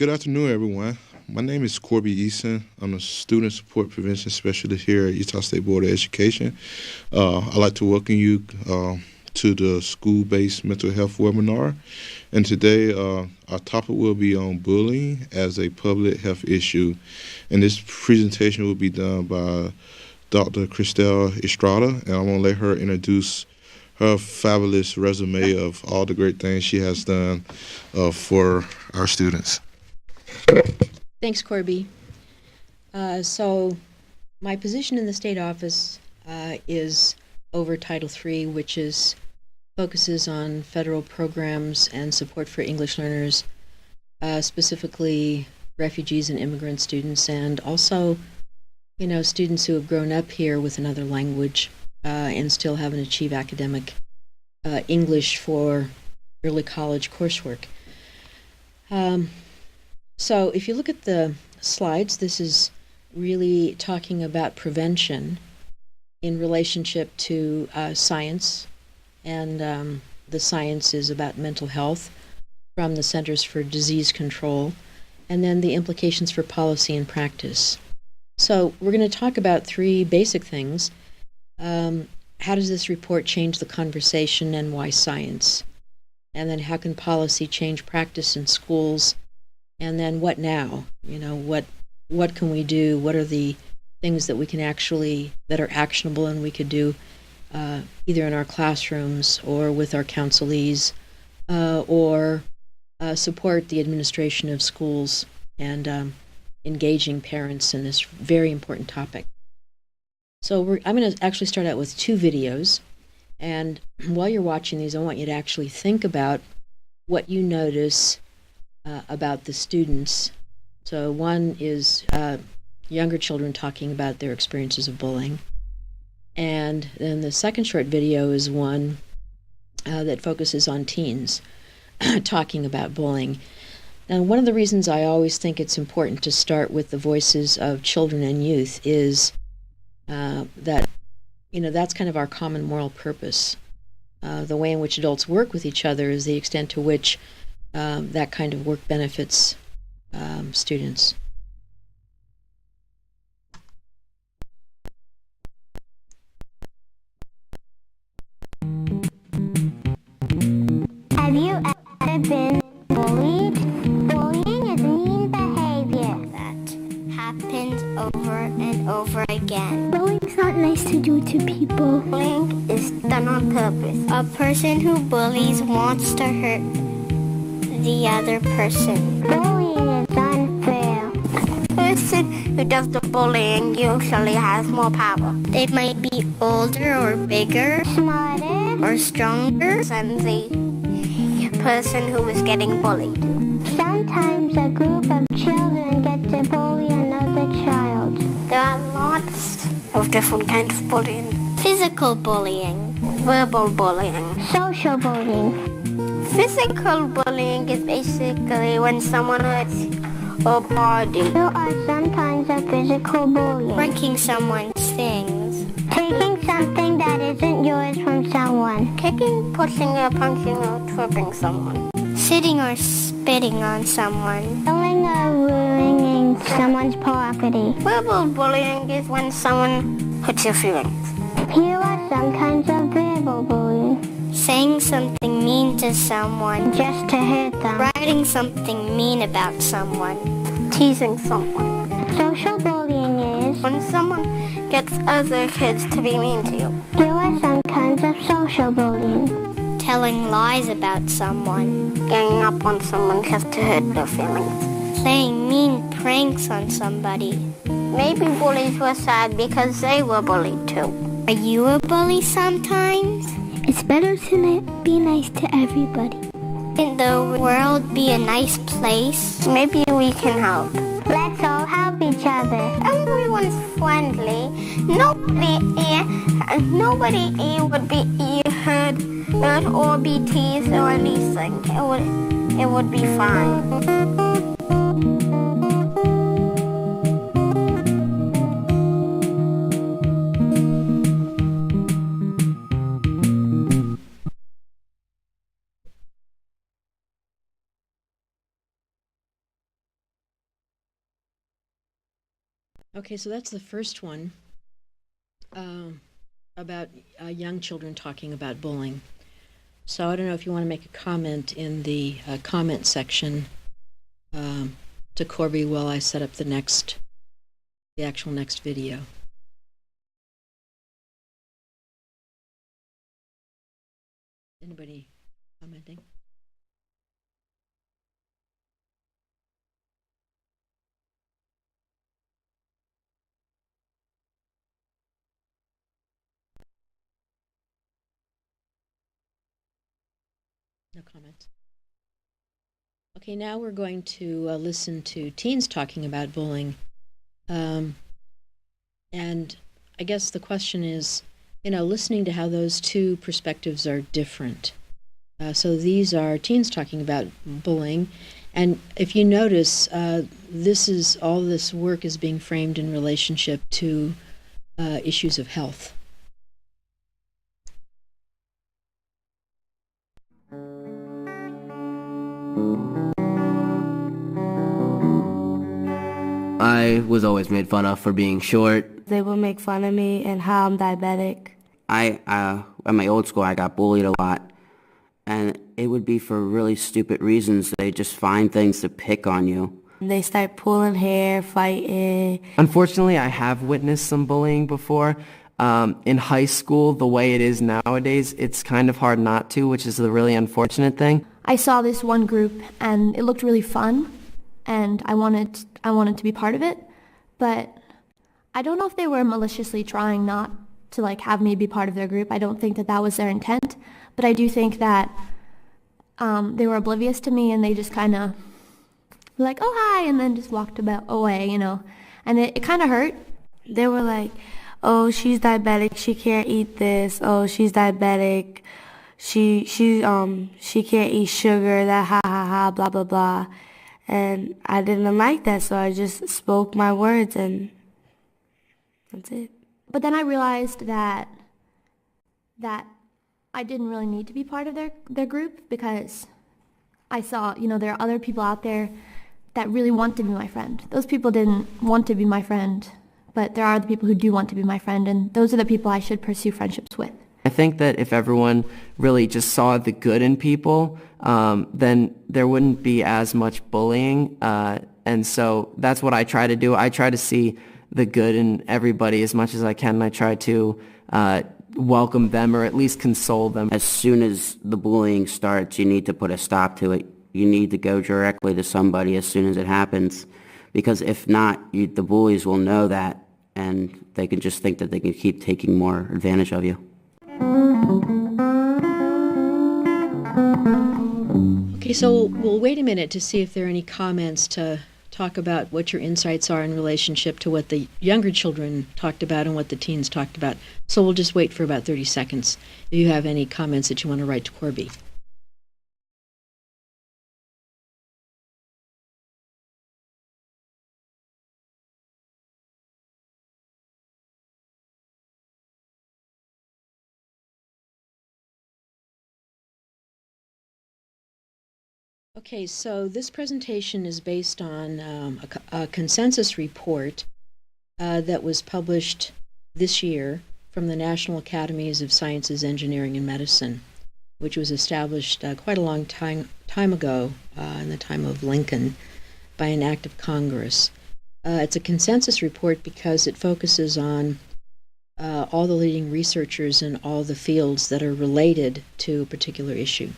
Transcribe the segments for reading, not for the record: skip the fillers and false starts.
Good afternoon, everyone. My name is Corby Eason. I'm a student support prevention specialist here at Utah State Board of Education. I'd like to welcome you to the school-based mental health webinar. And today, our topic will be on bullying as a public health issue. And this presentation will be done by Dr. Cristel Estrada, and I'm going to let her introduce her fabulous resume of all the great things she has done for our students. Thanks, Corby. So my position in the state office is over Title III, which focuses on federal programs and support for English learners, specifically refugees and immigrant students, and also, students who have grown up here with another language and still haven't achieved academic English for early college coursework. So if you look at the slides, this is really talking about prevention in relationship to science, and the science is about mental health from the Centers for Disease Control, and then the implications for policy and practice. So we're going to talk about three basic things. How does this report change the conversation and why science? And then how can policy change practice in schools? And then what now? What can we do? What are the things that we can that are actionable and we could do either in our classrooms or with our counselees or support the administration of schools and engaging parents in this very important topic. So I'm going to actually start out with two videos. And while you're watching these, I want you to actually think about what you notice about the students. So one is younger children talking about their experiences of bullying. And then the second short video is one that focuses on teens talking about bullying. And one of the reasons I always think it's important to start with the voices of children and youth is that, that's kind of our common moral purpose. The way in which adults work with each other is the extent to which that kind of work benefits students. Have you ever been bullied? Bullying is mean behavior that happens over and over again. Bullying's not nice to do to people. Bullying is done on purpose. A person who bullies wants to hurt the other person. Bullying is unfair. The person who does the bullying usually has more power. They might be older or bigger, smarter or stronger than the person who is getting bullied. Sometimes a group of children get to bully another child. There are lots of different kinds of bullying. Physical bullying, verbal bullying, social bullying. Physical bullying is basically when someone hurts your body. There are some kinds of physical bullying. Breaking someone's things. Taking something that isn't yours from someone. Kicking, pushing, or punching, or tripping someone. Sitting or spitting on someone. Stealing or ruining someone's property. Verbal bullying is when someone hurts your feelings. Here are some kinds of verbal bullying. Saying something mean to someone just to hurt them. Writing something mean about someone. Teasing someone. Social bullying is when someone gets other kids to be mean to you. Here are some kinds of social bullying. Telling lies about someone. Ganging up on someone just to hurt their feelings. Playing mean pranks on somebody. Maybe bullies were sad because they were bullied too. Are you a bully sometimes? It's better to be nice to everybody. Can the world be a nice place? Maybe we can help. Let's all help each other. Everyone's friendly. Nobody would be hurt or be teased or anything. It would be fine. Okay, so that's the first one about young children talking about bullying. So I don't know if you want to make a comment in the comment section to Corby while I set up the actual next video. Anybody commenting? No comments. Okay, now we're going to listen to teens talking about bullying. And I guess the question is, listening to how those two perspectives are different. So these are teens talking about bullying. And if you notice, all this work is being framed in relationship to issues of health. I was always made fun of for being short. They would make fun of me and how I'm diabetic. At my old school, I got bullied a lot. And it would be for really stupid reasons. They just find things to pick on you. They start pulling hair, fighting. Unfortunately, I have witnessed some bullying before. In high school, the way it is nowadays, it's kind of hard not to, which is the really unfortunate thing. I saw this one group and it looked really fun and I wanted to be part of it, but I don't know if they were maliciously trying not to have me be part of their group. I don't think that was their intent, but I do think that they were oblivious to me and they just kind of like, oh hi, and then just walked away, and it kind of hurt. They were like, oh, she's diabetic, she can't eat this. Oh, she's diabetic, she can't eat sugar, that ha ha ha, blah blah blah. And I didn't like that, so I just spoke my words and that's it. But then I realized that I didn't really need to be part of their group because I saw, there are other people out there that really want to be my friend. Those people didn't want to be my friend, but there are the people who do want to be my friend, and those are the people I should pursue friendships with. I think that if everyone really just saw the good in people, then there wouldn't be as much bullying. And so that's what I try to do. I try to see the good in everybody as much as I can. And I try to welcome them or at least console them. As soon as the bullying starts, you need to put a stop to it. You need to go directly to somebody as soon as it happens. Because if not, the bullies will know that and they can just think that they can keep taking more advantage of you. Okay, so we'll wait a minute to see if there are any comments to talk about what your insights are in relationship to what the younger children talked about and what the teens talked about. So we'll just wait for about 30 seconds if you have any comments that you want to write to Corby. Okay, so this presentation is based on a consensus report that was published this year from the National Academies of Sciences, Engineering, and Medicine, which was established quite a long time ago, in the time of Lincoln, by an act of Congress. It's a consensus report because it focuses on all the leading researchers in all the fields that are related to a particular issue.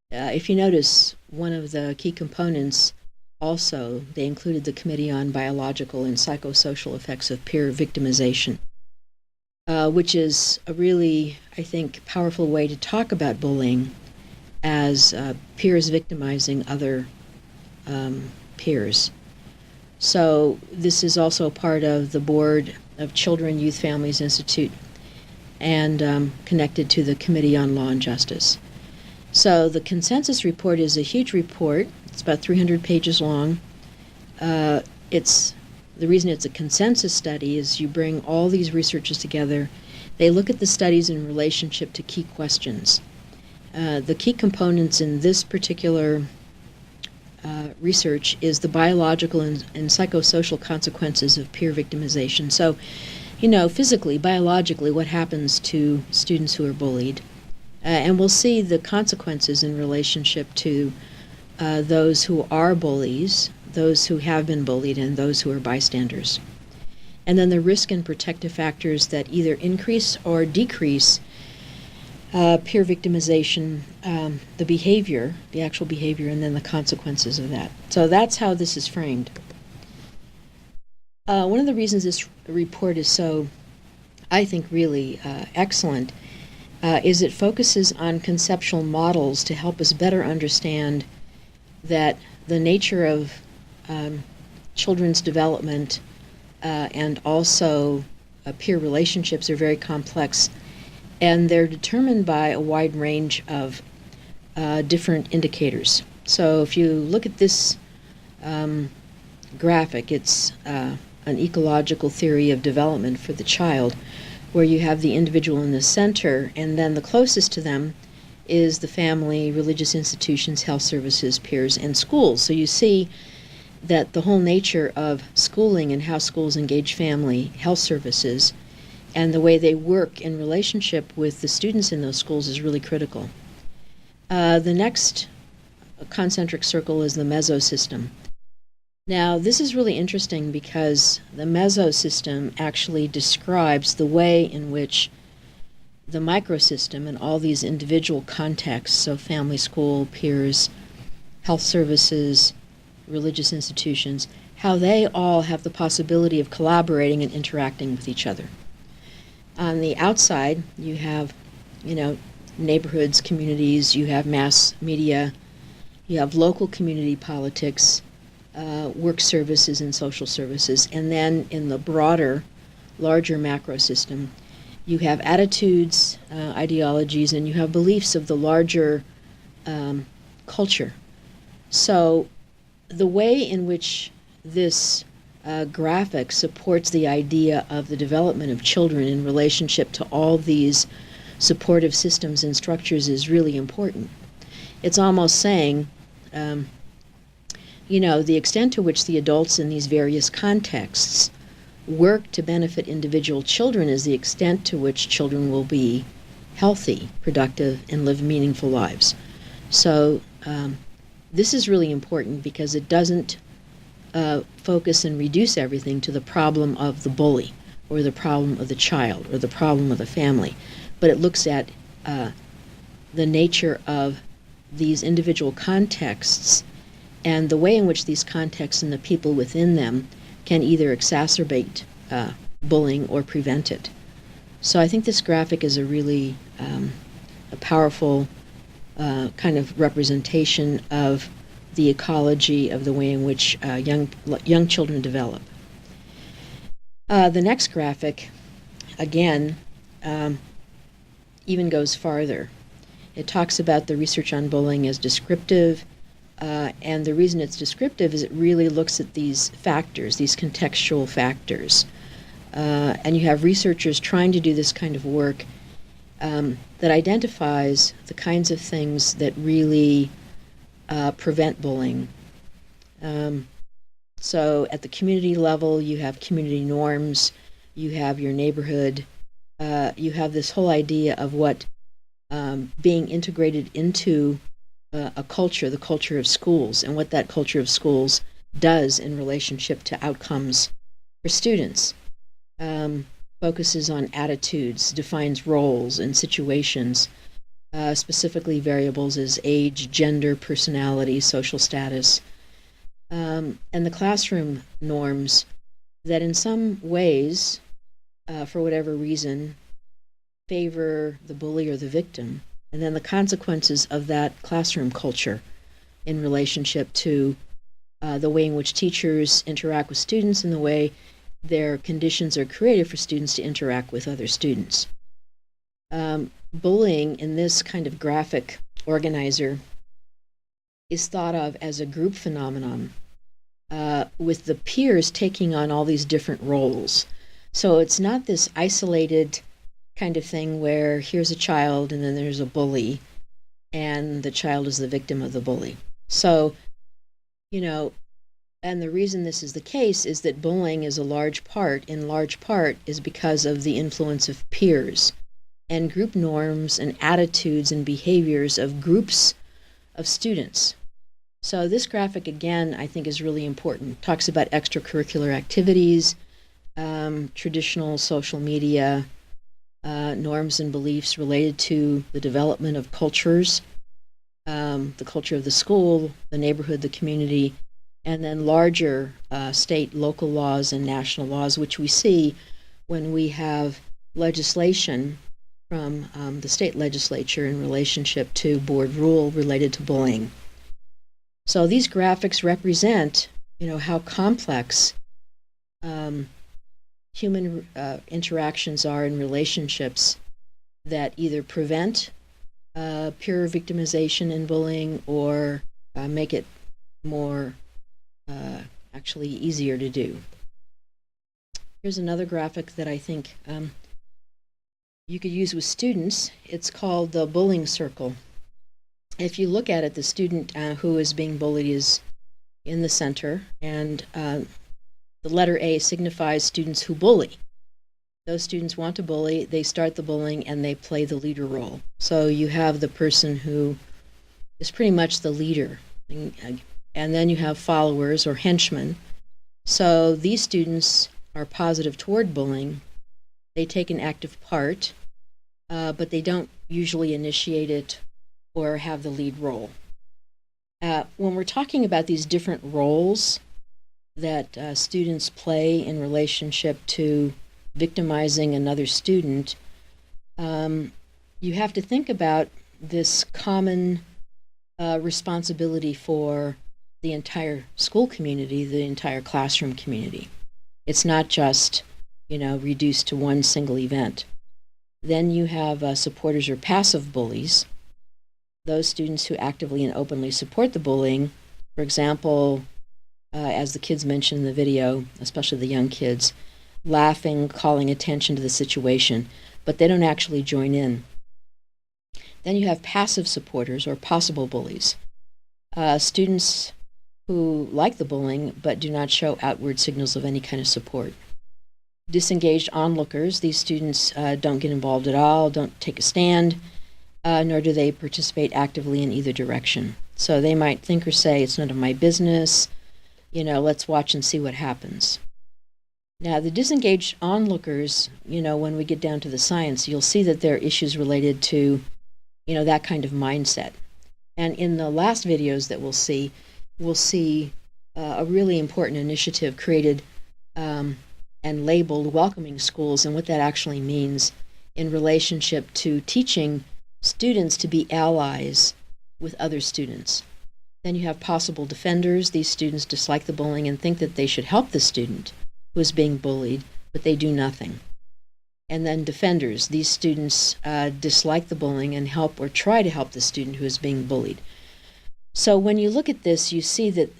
If you notice, one of the key components also, they included the Committee on Biological and Psychosocial Effects of Peer Victimization, which is a really, I think, powerful way to talk about bullying as peers victimizing other peers. So this is also part of the board of Children, Youth, Families Institute and connected to the Committee on Law and Justice. So the consensus report is a huge report. It's about 300 pages long. The reason it's a consensus study is you bring all these researchers together. They look at the studies in relationship to key questions. The key components in this particular research is the biological and psychosocial consequences of peer victimization. So, physically, biologically, what happens to students who are bullied. And we'll see the consequences in relationship to those who are bullies, those who have been bullied, and those who are bystanders. And then the risk and protective factors that either increase or decrease peer victimization, the behavior, the actual behavior, and then the consequences of that. So that's how this is framed. One of the reasons this report is so, I think, really excellent is it focuses on conceptual models to help us better understand that the nature of children's development and also peer relationships are very complex, and they're determined by a wide range of different indicators. So if you look at this graphic, it's an ecological theory of development for the child, where you have the individual in the center, and then the closest to them is the family, religious institutions, health services, peers, and schools. So you see that the whole nature of schooling and how schools engage family, health services, and the way they work in relationship with the students in those schools is really critical. The next concentric circle is the mesosystem. Now, this is really interesting because the mesosystem actually describes the way in which the microsystem and all these individual contexts, so family, school, peers, health services, religious institutions, how they all have the possibility of collaborating and interacting with each other. On the outside, you have, neighborhoods, communities, you have mass media, you have local community politics, work services and social services, and then in the broader, larger macro system, you have attitudes, ideologies, and you have beliefs of the larger culture. So the way in which this graphic supports the idea of the development of children in relationship to all these supportive systems and structures is really important. It's almost saying, the extent to which the adults in these various contexts work to benefit individual children is the extent to which children will be healthy, productive, and live meaningful lives. So this is really important because it doesn't focus and reduce everything to the problem of the bully or the problem of the child or the problem of the family, but it looks at the nature of these individual contexts and the way in which these contexts and the people within them can either exacerbate bullying or prevent it. So I think this graphic is a really a powerful kind of representation of the ecology of the way in which young children develop. The next graphic, again, even goes farther. It talks about the research on bullying as descriptive, and the reason it's descriptive is it really looks at these factors, these contextual factors. And you have researchers trying to do this kind of work that identifies the kinds of things that really prevent bullying. So at the community level, you have community norms, you have your neighborhood, you have this whole idea of what being integrated into a culture, the culture of schools, and what that culture of schools does in relationship to outcomes for students. Focuses on attitudes, defines roles and situations, specifically variables as age, gender, personality, social status, and the classroom norms that in some ways, for whatever reason, favor the bully or the victim, and then the consequences of that classroom culture in relationship to the way in which teachers interact with students and the way their conditions are created for students to interact with other students. Bullying in this kind of graphic organizer is thought of as a group phenomenon with the peers taking on all these different roles. So it's not this isolated kind of thing where here's a child and then there's a bully and the child is the victim of the bully. So you know, and the reason this is the case is that bullying is in large part, is because of the influence of peers and group norms and attitudes and behaviors of groups of students. So this graphic, again, I think is really important. It talks about extracurricular activities, traditional social media, norms and beliefs related to the development of cultures, the culture of the school, the neighborhood, the community, and then larger state, local laws and national laws, which we see when we have legislation from the state legislature in relationship to board rule related to bullying. So these graphics represent, how complex human interactions are in relationships that either prevent peer victimization and bullying or make it more actually easier to do. Here's another graphic that I think you could use with students. It's called the bullying circle. If you look at it, the student who is being bullied is in the center, and the letter A signifies students who bully. Those students want to bully, they start the bullying, and they play the leader role. So you have the person who is pretty much the leader, and then you have followers or henchmen. So these students are positive toward bullying. They take an active part, but they don't usually initiate it or have the lead role. When we're talking about these different roles that students play in relationship to victimizing another student, you have to think about this common responsibility for the entire school community, the entire classroom community. It's not just, reduced to one single event. Then you have supporters or passive bullies, those students who actively and openly support the bullying. For example, as the kids mentioned in the video, especially the young kids, laughing, calling attention to the situation, but they don't actually join in. Then you have passive supporters or possible bullies, students who like the bullying but do not show outward signals of any kind of support. Disengaged onlookers, these students don't get involved at all, don't take a stand, nor do they participate actively in either direction. So they might think or say, it's none of my business, let's watch and see what happens. Now, the disengaged onlookers, when we get down to the science, you'll see that there are issues related to, that kind of mindset. And in the last videos that we'll see a really important initiative created and labeled Welcoming Schools, and what that actually means in relationship to teaching students to be allies with other students. Then you have possible defenders. These students dislike the bullying and think that they should help the student who is being bullied, but they do nothing. And then defenders. These students dislike the bullying and help or try to help the student who is being bullied. So when you look at this, you see that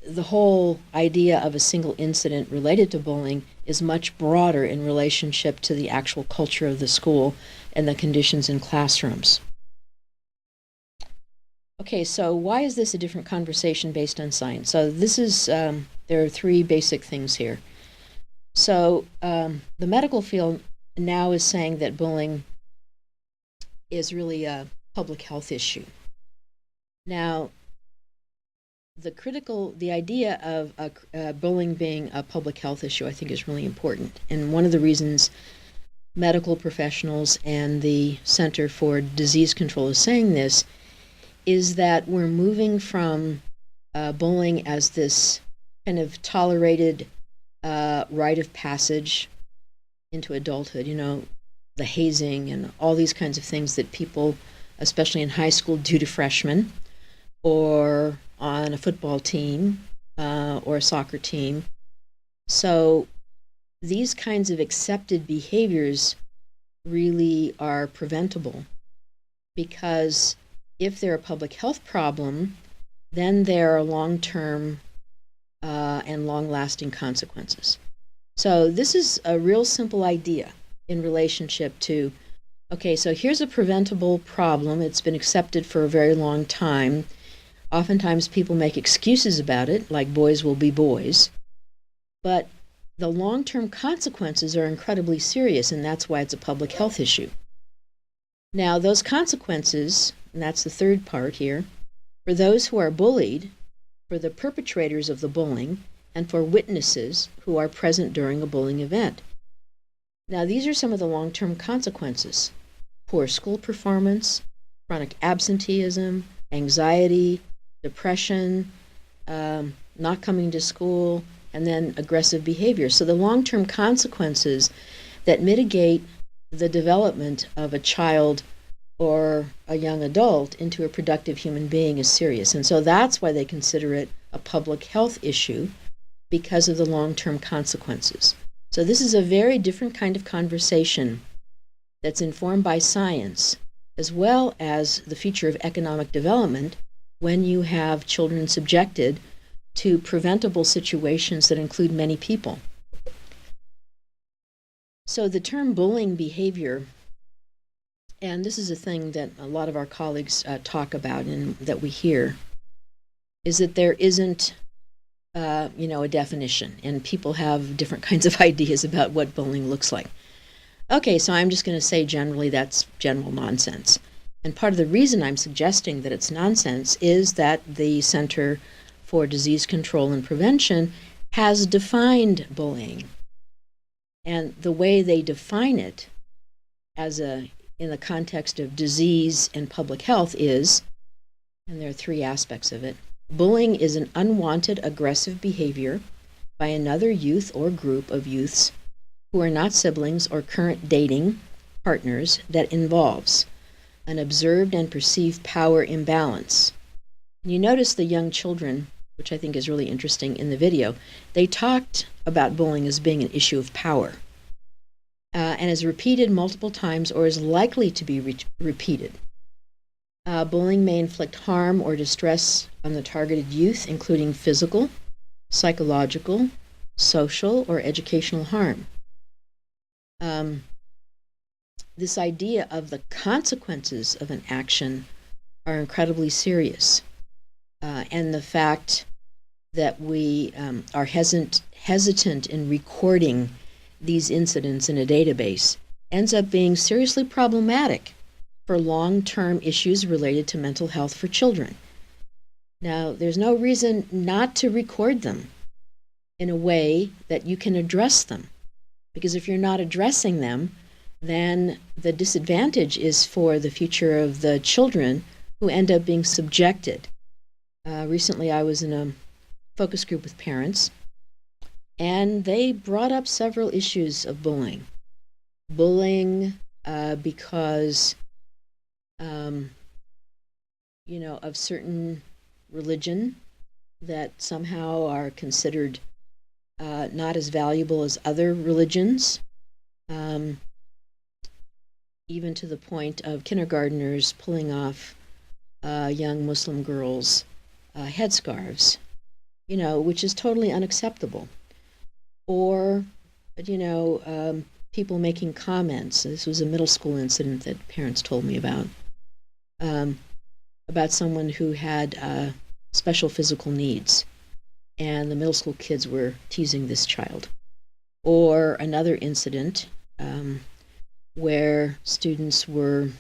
the whole idea of a single incident related to bullying is much broader in relationship to the actual culture of the school and the conditions in classrooms. Okay, so why is this a different conversation based on science? So this is, there are three basic things here. So the medical field now is saying that bullying is really a public health issue. Now, the idea of bullying being a public health issue, I think, is really important. And one of the reasons medical professionals and the Center for Disease Control is saying this is that we're moving from bullying as this kind of tolerated rite of passage into adulthood, the hazing and all these kinds of things that people, especially in high school, do to freshmen or on a football team or a soccer team. So these kinds of accepted behaviors really are preventable, because if they're a public health problem, then there are long-term and long-lasting consequences. So this is a real simple idea in relationship to, okay, so here's a preventable problem. It's been accepted for a very long time. Oftentimes people make excuses about it, like boys will be boys, but the long-term consequences are incredibly serious, and that's why it's a public health issue. Now, those consequences, and that's the third part here, for those who are bullied, for the perpetrators of the bullying, and for witnesses who are present during a bullying event. Now, these are some of the long-term consequences: poor school performance, chronic absenteeism, anxiety, depression, not coming to school, and then aggressive behavior. So the long-term consequences that mitigate the development of a child or a young adult into a productive human being is serious. And so that's why they consider it a public health issue, because of the long-term consequences. So this is a very different kind of conversation that's informed by science, as well as the future of economic development, when you have children subjected to preventable situations that include many people. So the term bullying behavior, and this is a thing that a lot of our colleagues talk about and that we hear, is that there isn't a definition, and people have different kinds of ideas about what bullying looks like. Okay, so I'm just going to say generally that's general nonsense. And part of the reason I'm suggesting that it's nonsense is that the Center for Disease Control and Prevention has defined bullying. And the way they define it in the context of disease and public health is, and there are three aspects of it: bullying is an unwanted aggressive behavior by another youth or group of youths who are not siblings or current dating partners that involves an observed and perceived power imbalance. And you notice the young children, which I think is really interesting in the video, they talked about bullying as being an issue of power, and is repeated multiple times or is likely to be repeated. Bullying may inflict harm or distress on the targeted youth, including physical, psychological, social, or educational harm. This idea of the consequences of an action are incredibly serious. And the fact that we are hesitant in recording these incidents in a database ends up being seriously problematic for long-term issues related to mental health for children. Now, there's no reason not to record them in a way that you can address them, because if you're not addressing them, then the disadvantage is for the future of the children who end up being subjected. Recently, I was in a focus group with parents, and they brought up several issues of bullying. Bullying because, of certain religion that somehow are considered not as valuable as other religions, even to the point of kindergartners pulling off young Muslim girls' headscarves, which is totally unacceptable. Or, people making comments. This was a middle school incident that parents told me about someone who had special physical needs, and the middle school kids were teasing this child. Or another incident where students were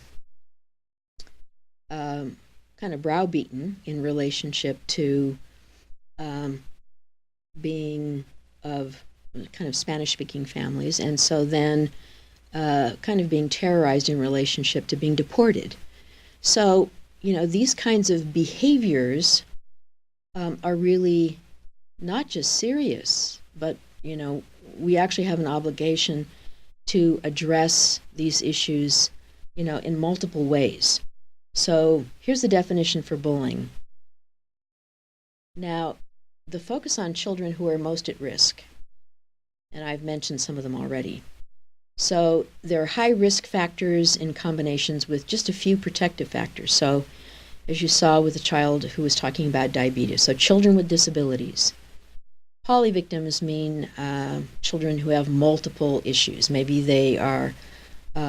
kind of browbeaten in relationship to being of kind of Spanish-speaking families, and so then kind of being terrorized in relationship to being deported. So, these kinds of behaviors are really not just serious, but, we actually have an obligation to address these issues, in multiple ways. So here's the definition for bullying. Now, the focus on children who are most at risk, and I've mentioned some of them already. So there are high risk factors in combinations with just a few protective factors. So as you saw with the child who was talking about diabetes, so children with disabilities. Polyvictims mean children who have multiple issues. Maybe they are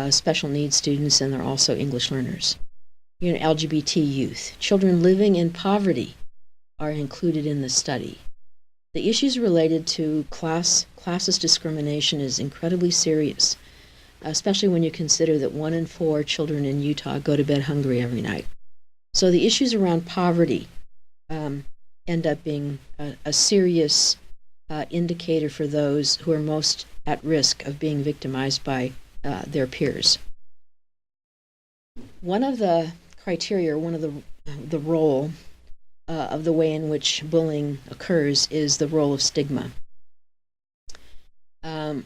special needs students and they're also English learners. LGBT youth. Children living in poverty are included in the study. The issues related to classist discrimination is incredibly serious, especially when you consider that 1 in 4 children in Utah go to bed hungry every night. So the issues around poverty end up being a serious indicator for those who are most at risk of being victimized by their peers. One of the criteria, one of the role of the way in which bullying occurs is the role of stigma. And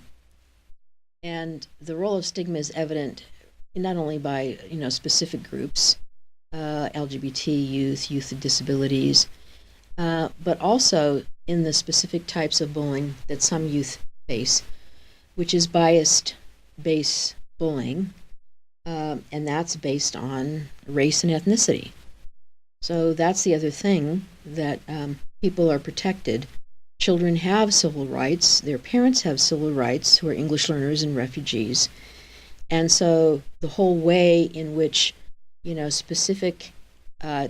the role of stigma is evident not only by specific groups, LGBT youth with disabilities, but also in the specific types of bullying that some youth face, which is bias-based bullying, and that's based on race and ethnicity. So that's the other thing, that people are protected. Children have civil rights. Their parents have civil rights, who are English learners and refugees. And so the whole way in which, specific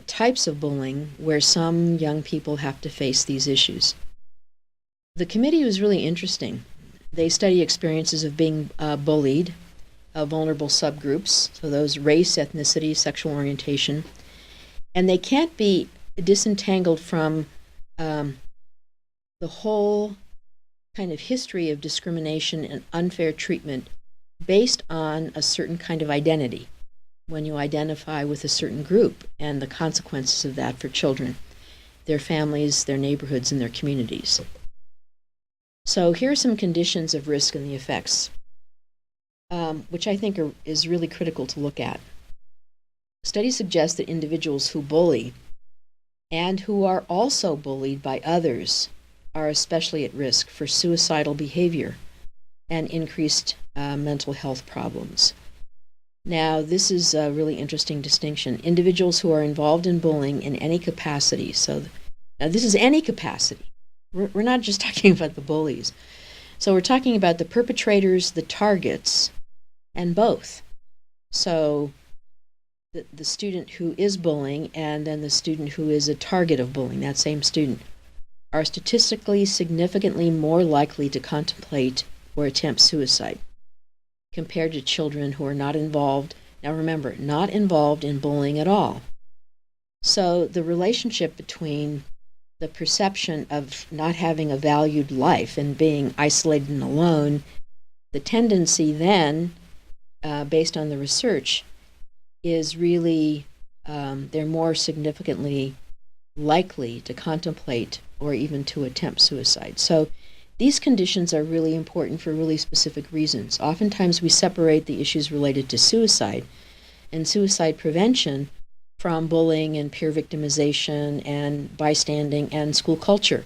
types of bullying, where some young people have to face these issues. The committee was really interesting. They study experiences of being bullied, vulnerable subgroups, so those race, ethnicity, sexual orientation, and they can't be disentangled from the whole kind of history of discrimination and unfair treatment based on a certain kind of identity, when you identify with a certain group, and the consequences of that for children, their families, their neighborhoods, and their communities. So here are some conditions of risk and the effects, which I think is really critical to look at. Studies suggest that individuals who bully and who are also bullied by others are especially at risk for suicidal behavior and increased mental health problems. Now, this is a really interesting distinction. Individuals who are involved in bullying in any capacity, now this is any capacity. We're not just talking about the bullies. So we're talking about the perpetrators, the targets, and both. So the student who is bullying and then the student who is a target of bullying, that same student, are statistically significantly more likely to contemplate or attempt suicide compared to children who are not involved. Now remember, not involved in bullying at all. So the relationship between the perception of not having a valued life and being isolated and alone, the tendency then, based on the research, is really they're more significantly likely to contemplate or even to attempt suicide. So these conditions are really important for really specific reasons. Oftentimes we separate the issues related to suicide and suicide prevention from bullying and peer victimization and bystanding and school culture.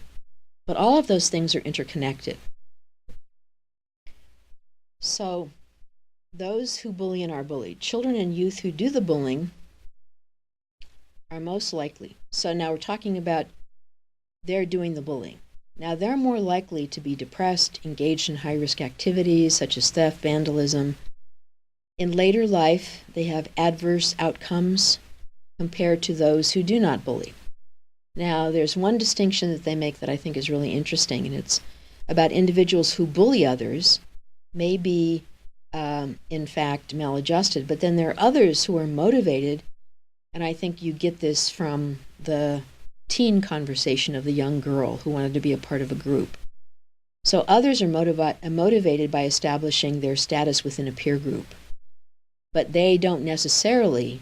But all of those things are interconnected. So those who bully and are bullied, children and youth who do the bullying are most likely. So now we're talking about they're doing the bullying. Now they're more likely to be depressed, engaged in high-risk activities such as theft, vandalism. In later life, they have adverse outcomes compared to those who do not bully. Now there's one distinction that they make that I think is really interesting, and it's about individuals who bully others may be in fact maladjusted, but then there are others who are motivated, and I think you get this from the teen conversation of the young girl who wanted to be a part of a group. So others are motivated by establishing their status within a peer group, but they don't necessarily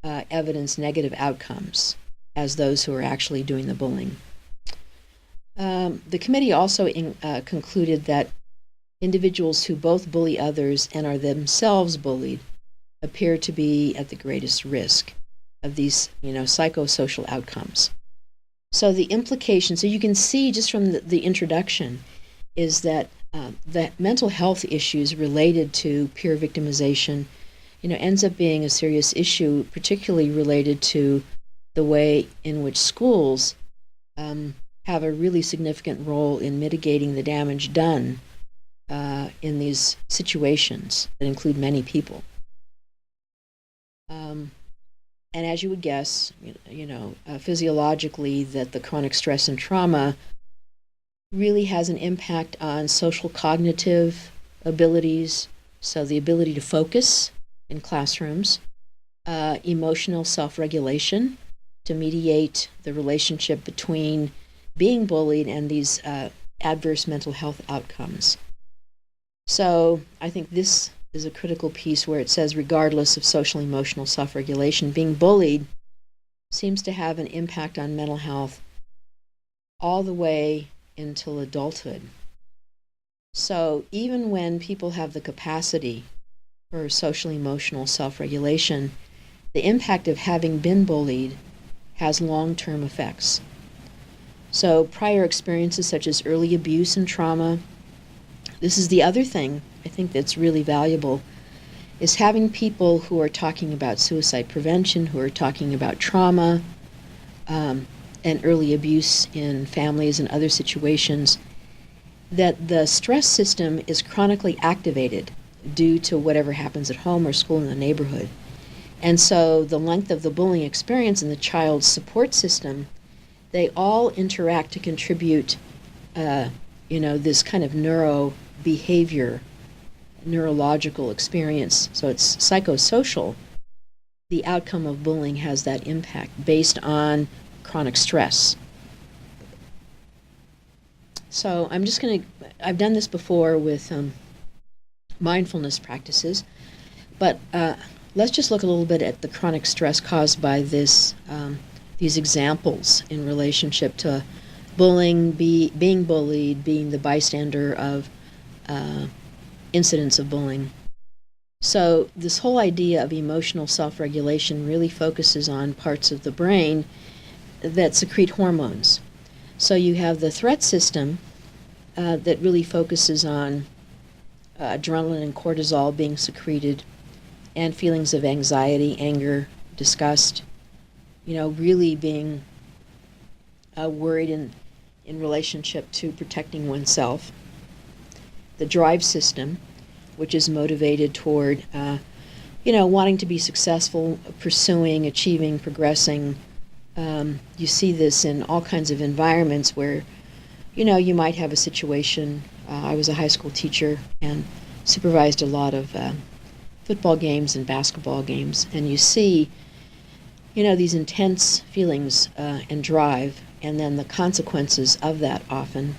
evidence negative outcomes as those who are actually doing the bullying. The committee also concluded that individuals who both bully others and are themselves bullied appear to be at the greatest risk of these, psychosocial outcomes. So the implication, so you can see just from the introduction, is that that mental health issues related to peer victimization, ends up being a serious issue, particularly related to the way in which schools have a really significant role in mitigating the damage done in these situations that include many people. And as you would guess, physiologically, that the chronic stress and trauma really has an impact on social cognitive abilities, so the ability to focus in classrooms, emotional self-regulation, to mediate the relationship between being bullied and these adverse mental health outcomes. So I think this is a critical piece where it says, regardless of social emotional self-regulation, being bullied seems to have an impact on mental health all the way until adulthood. So even when people have the capacity for social emotional self-regulation, the impact of having been bullied has long-term effects. So prior experiences such as early abuse and trauma, this is the other thing I think that's really valuable, is having people who are talking about suicide prevention, who are talking about trauma, and early abuse in families and other situations, that the stress system is chronically activated due to whatever happens at home or school in the neighborhood. And so the length of the bullying experience and the child's support system, they all interact to contribute, this kind of neurological experience. So it's psychosocial. The outcome of bullying has that impact based on chronic stress. So I've done this before with mindfulness practices, but let's just look a little bit at the chronic stress caused by these examples in relationship to bullying, being bullied, being the bystander of incidents of bullying. So this whole idea of emotional self-regulation really focuses on parts of the brain that secrete hormones. So you have the threat system that really focuses on adrenaline and cortisol being secreted, and feelings of anxiety, anger, disgust, really being worried in relationship to protecting oneself. The drive system, which is motivated toward, wanting to be successful, pursuing, achieving, progressing. You see this in all kinds of environments where, you might have a situation. I was a high school teacher and supervised a lot of football games and basketball games, and you see, these intense feelings and drive, and then the consequences of that often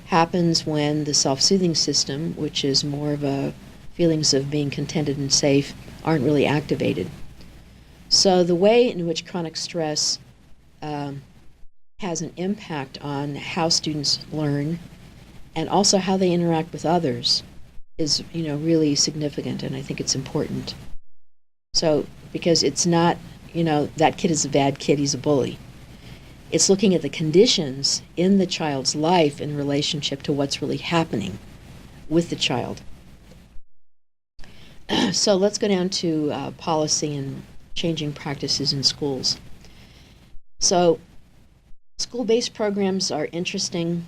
happens when the self-soothing system, which is more of a feelings of being contented and safe, aren't really activated. So the way in which chronic stress has an impact on how students learn and also how they interact with others is, really significant, and I think it's important. So, because it's not, that kid is a bad kid, he's a bully. It's looking at the conditions in the child's life in relationship to what's really happening with the child. So let's go down to policy and changing practices in schools. So school-based programs are interesting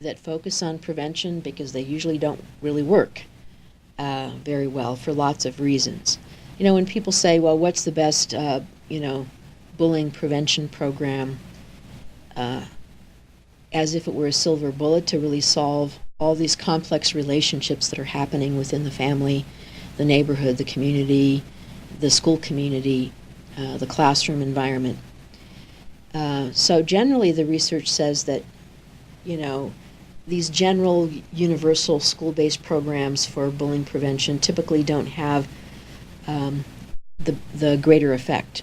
that focus on prevention because they usually don't really work very well for lots of reasons. When people say, well, what's the best, bullying prevention program, as if it were a silver bullet to really solve all these complex relationships that are happening within the family, the neighborhood, the community, the school community, the classroom environment. So generally the research says that, these general universal school-based programs for bullying prevention typically don't have the greater effect.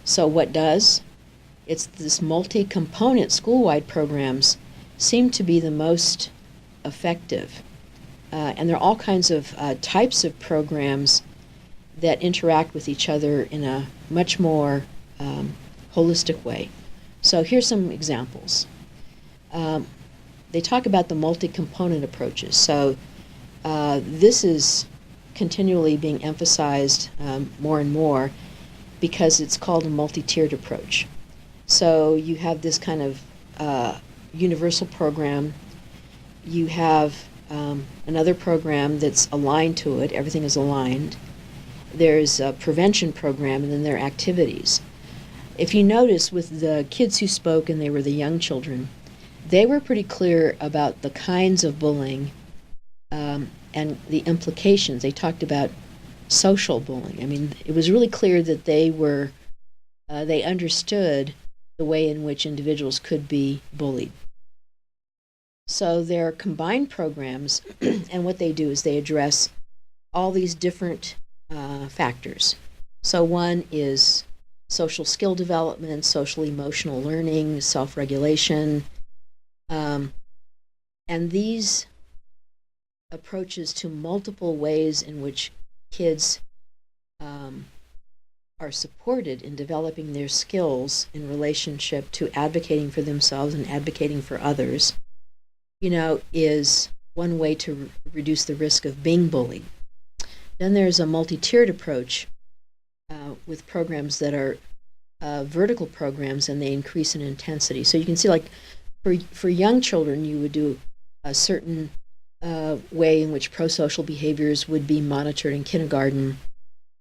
So what does? It's this multi-component school-wide programs seem to be the most effective. And there are all kinds of types of programs that interact with each other in a much more holistic way. So here's some examples. They talk about the multi-component approaches. So this is continually being emphasized more and more because it's called a multi-tiered approach. So you have this kind of universal program. You have another program that's aligned to it. Everything is aligned. there's a prevention program, and then there are activities. If you notice with the kids who spoke, and they were the young children, they were pretty clear about the kinds of bullying and the implications. They talked about social bullying. I mean, it was really clear that they understood the way in which individuals could be bullied. So there are combined programs, and what they do is they address all these different factors. So one is social skill development, social emotional learning, self-regulation, and these approaches to multiple ways in which kids are supported in developing their skills in relationship to advocating for themselves and advocating for others, is one way to reduce the risk of being bullied. Then there's a multi-tiered approach with programs that are vertical programs, and they increase in intensity. So you can see, like, for young children, you would do a certain way in which prosocial behaviors would be monitored in kindergarten.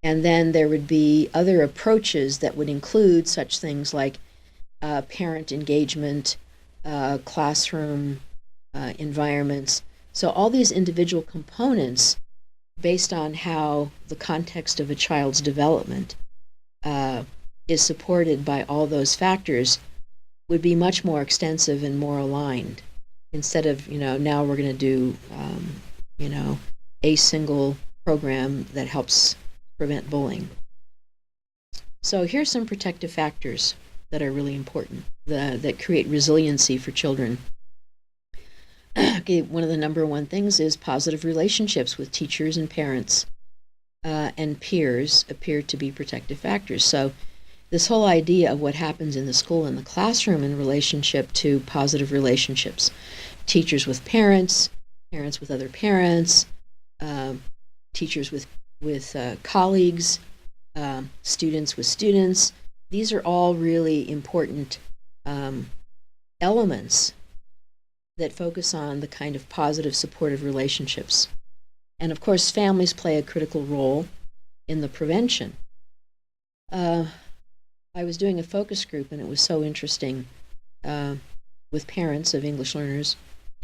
And then there would be other approaches that would include such things like parent engagement, classroom environments. So all these individual components, based on how the context of a child's development is supported by all those factors, would be much more extensive and more aligned. Instead of, now we're going to do, a single program that helps prevent bullying. So here's some protective factors that are really important, that create resiliency for children. Okay, one of the number one things is positive relationships with teachers and parents and peers appear to be protective factors. So this whole idea of what happens in the school and the classroom in relationship to positive relationships, teachers with parents, parents with other parents, teachers with colleagues, students with students, these are all really important elements that focus on the kind of positive, supportive relationships. And of course, families play a critical role in the prevention. I was doing a focus group, and it was so interesting with parents of English learners,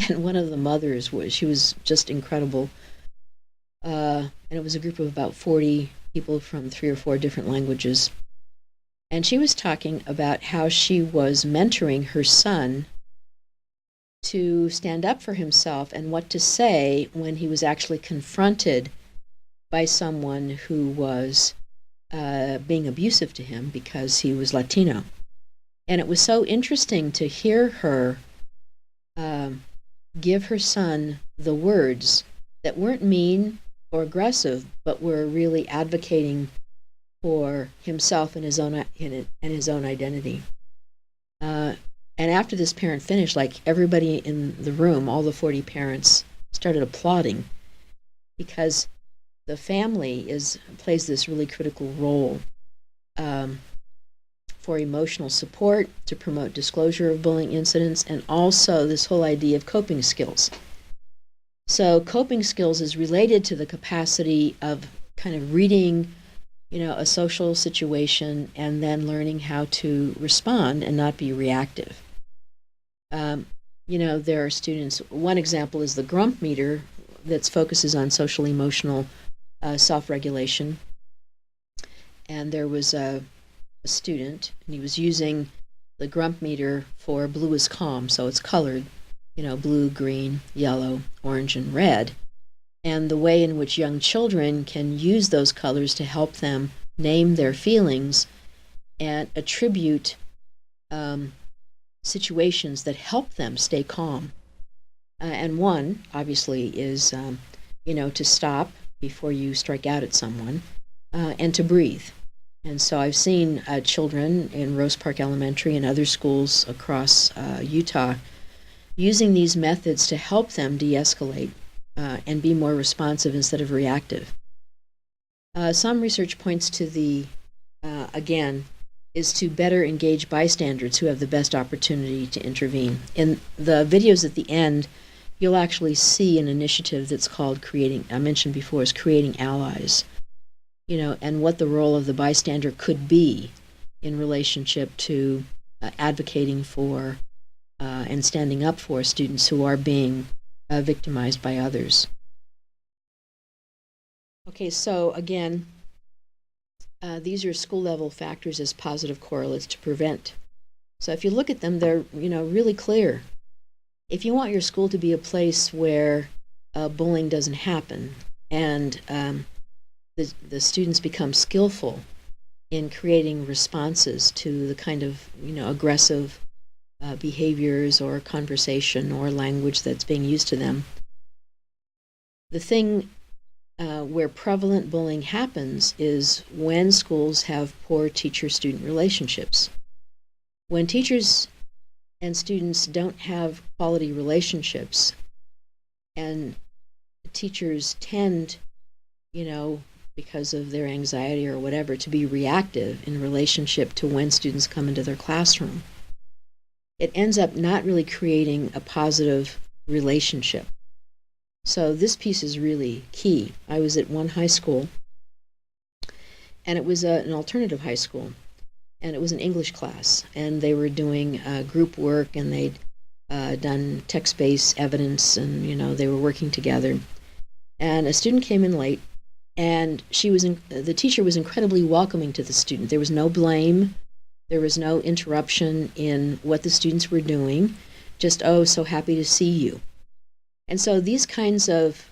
and one of the mothers she was just incredible. And it was a group of about 40 people from 3 or 4 different languages. And she was talking about how she was mentoring her son to stand up for himself and what to say when he was actually confronted by someone who was being abusive to him because he was Latino. And it was so interesting to hear her give her son the words that weren't mean or aggressive, but were really advocating for himself and his own identity. And after this parent finished, like, everybody in the room, all the 40 parents, started applauding, because the family plays this really critical role for emotional support, to promote disclosure of bullying incidents, and also this whole idea of coping skills. So coping skills is related to the capacity of kind of reading, a social situation and then learning how to respond and not be reactive. There are students, one example is the Grump meter that focuses on social emotional self-regulation. And there was a student, and he was using the Grump meter for blue is calm, so it's colored, blue, green, yellow, orange, and red. And the way in which young children can use those colors to help them name their feelings and attribute situations that help them stay calm. And one, obviously, is, to stop before you strike out at someone, and to breathe. And so I've seen children in Rose Park Elementary and other schools across Utah using these methods to help them de-escalate and be more responsive instead of reactive. Some research points to again, is to better engage bystanders who have the best opportunity to intervene. In the videos at the end, you'll actually see an initiative that's called I mentioned before, is Creating Allies. and what the role of the bystander could be in relationship to advocating for and standing up for students who are being victimized by others. Okay, so again, these are school level factors as positive correlates to prevent. So if you look at them, they're really clear. If you want your school to be a place where bullying doesn't happen and the students become skillful in creating responses to the kind of aggressive behaviors or conversation or language that's being used to them, the thing where prevalent bullying happens is when schools have poor teacher-student relationships. When teachers and students don't have quality relationships, and teachers tend, because of their anxiety or whatever, to be reactive in relationship to when students come into their classroom, it ends up not really creating a positive relationship. So this piece is really key. I was at one high school, and it was an alternative high school, and it was an English class, and they were doing group work, and they'd done text-based evidence, and they were working together. And a student came in late, and the teacher was incredibly welcoming to the student. There was no blame, there was no interruption in what the students were doing, just, oh, so happy to see you. And so these kinds of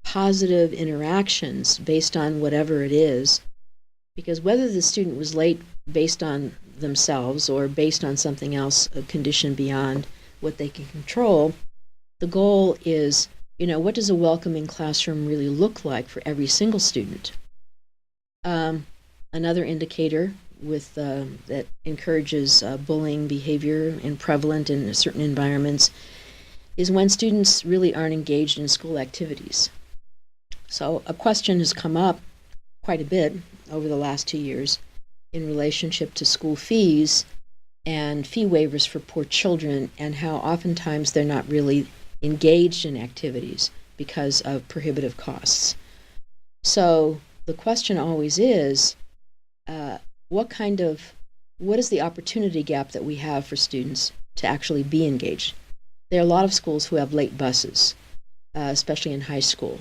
positive interactions based on whatever it is, because whether the student was late based on themselves or based on something else, a condition beyond what they can control, the goal is, what does a welcoming classroom really look like for every single student? Another indicator that encourages bullying behavior and prevalent in certain environments is when students really aren't engaged in school activities. So a question has come up quite a bit over the last 2 years in relationship to school fees and fee waivers for poor children, and how oftentimes they're not really engaged in activities because of prohibitive costs. So the question always is, what is the opportunity gap that we have for students to actually be engaged? There are a lot of schools who have late buses, especially in high school,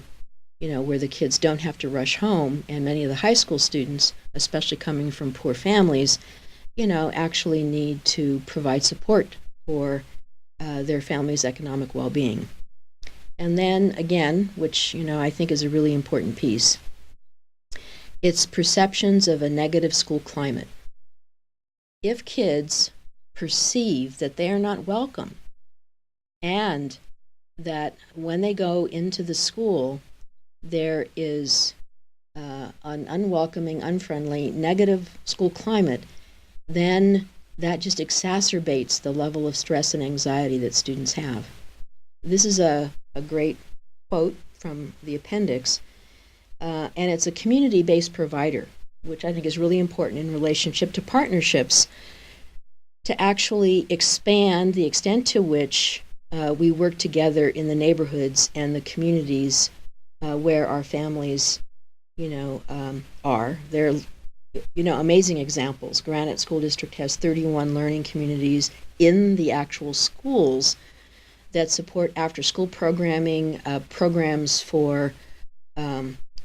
where the kids don't have to rush home, and many of the high school students, especially coming from poor families, actually need to provide support for their family's economic well-being. And then again, which I think is a really important piece, it's perceptions of a negative school climate. If kids perceive that they are not welcome, and that when they go into the school, there is an unwelcoming, unfriendly, negative school climate, then that just exacerbates the level of stress and anxiety that students have. This is a great quote from the appendix, and it's a community-based provider, which I think is really important in relationship to partnerships, to actually expand the extent to which we work together in the neighborhoods and the communities where our families, are. They're, amazing examples. Granite School District has 31 learning communities in the actual schools that support after-school programming, programs for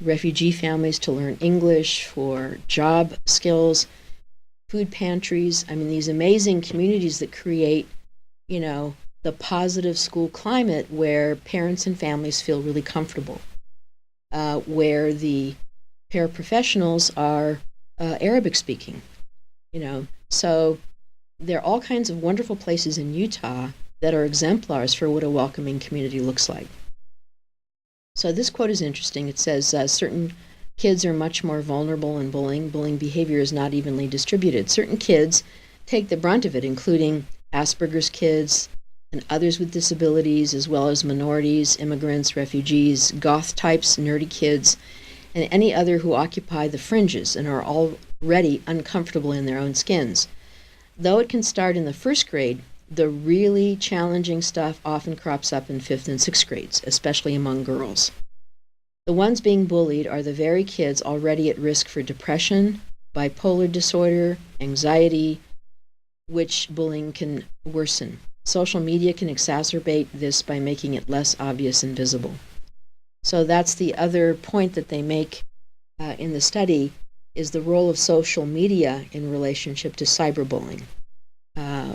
refugee families to learn English, for job skills, food pantries. I mean, these amazing communities that create, the positive school climate where parents and families feel really comfortable, where the paraprofessionals are Arabic speaking, So there are all kinds of wonderful places in Utah that are exemplars for what a welcoming community looks like. So this quote is interesting. It says, certain kids are much more vulnerable in bullying. Bullying behavior is not evenly distributed. Certain kids take the brunt of it, including Asperger's kids and others with disabilities, as well as minorities, immigrants, refugees, goth types, nerdy kids, and any other who occupy the fringes and are already uncomfortable in their own skins. Though it can start in the first grade, the really challenging stuff often crops up in 5th and 6th grades, especially among girls. The ones being bullied are the very kids already at risk for depression, bipolar disorder, anxiety, which bullying can worsen. Social media can exacerbate this by making it less obvious and visible. So that's the other point that they make in the study, is the role of social media in relationship to cyberbullying,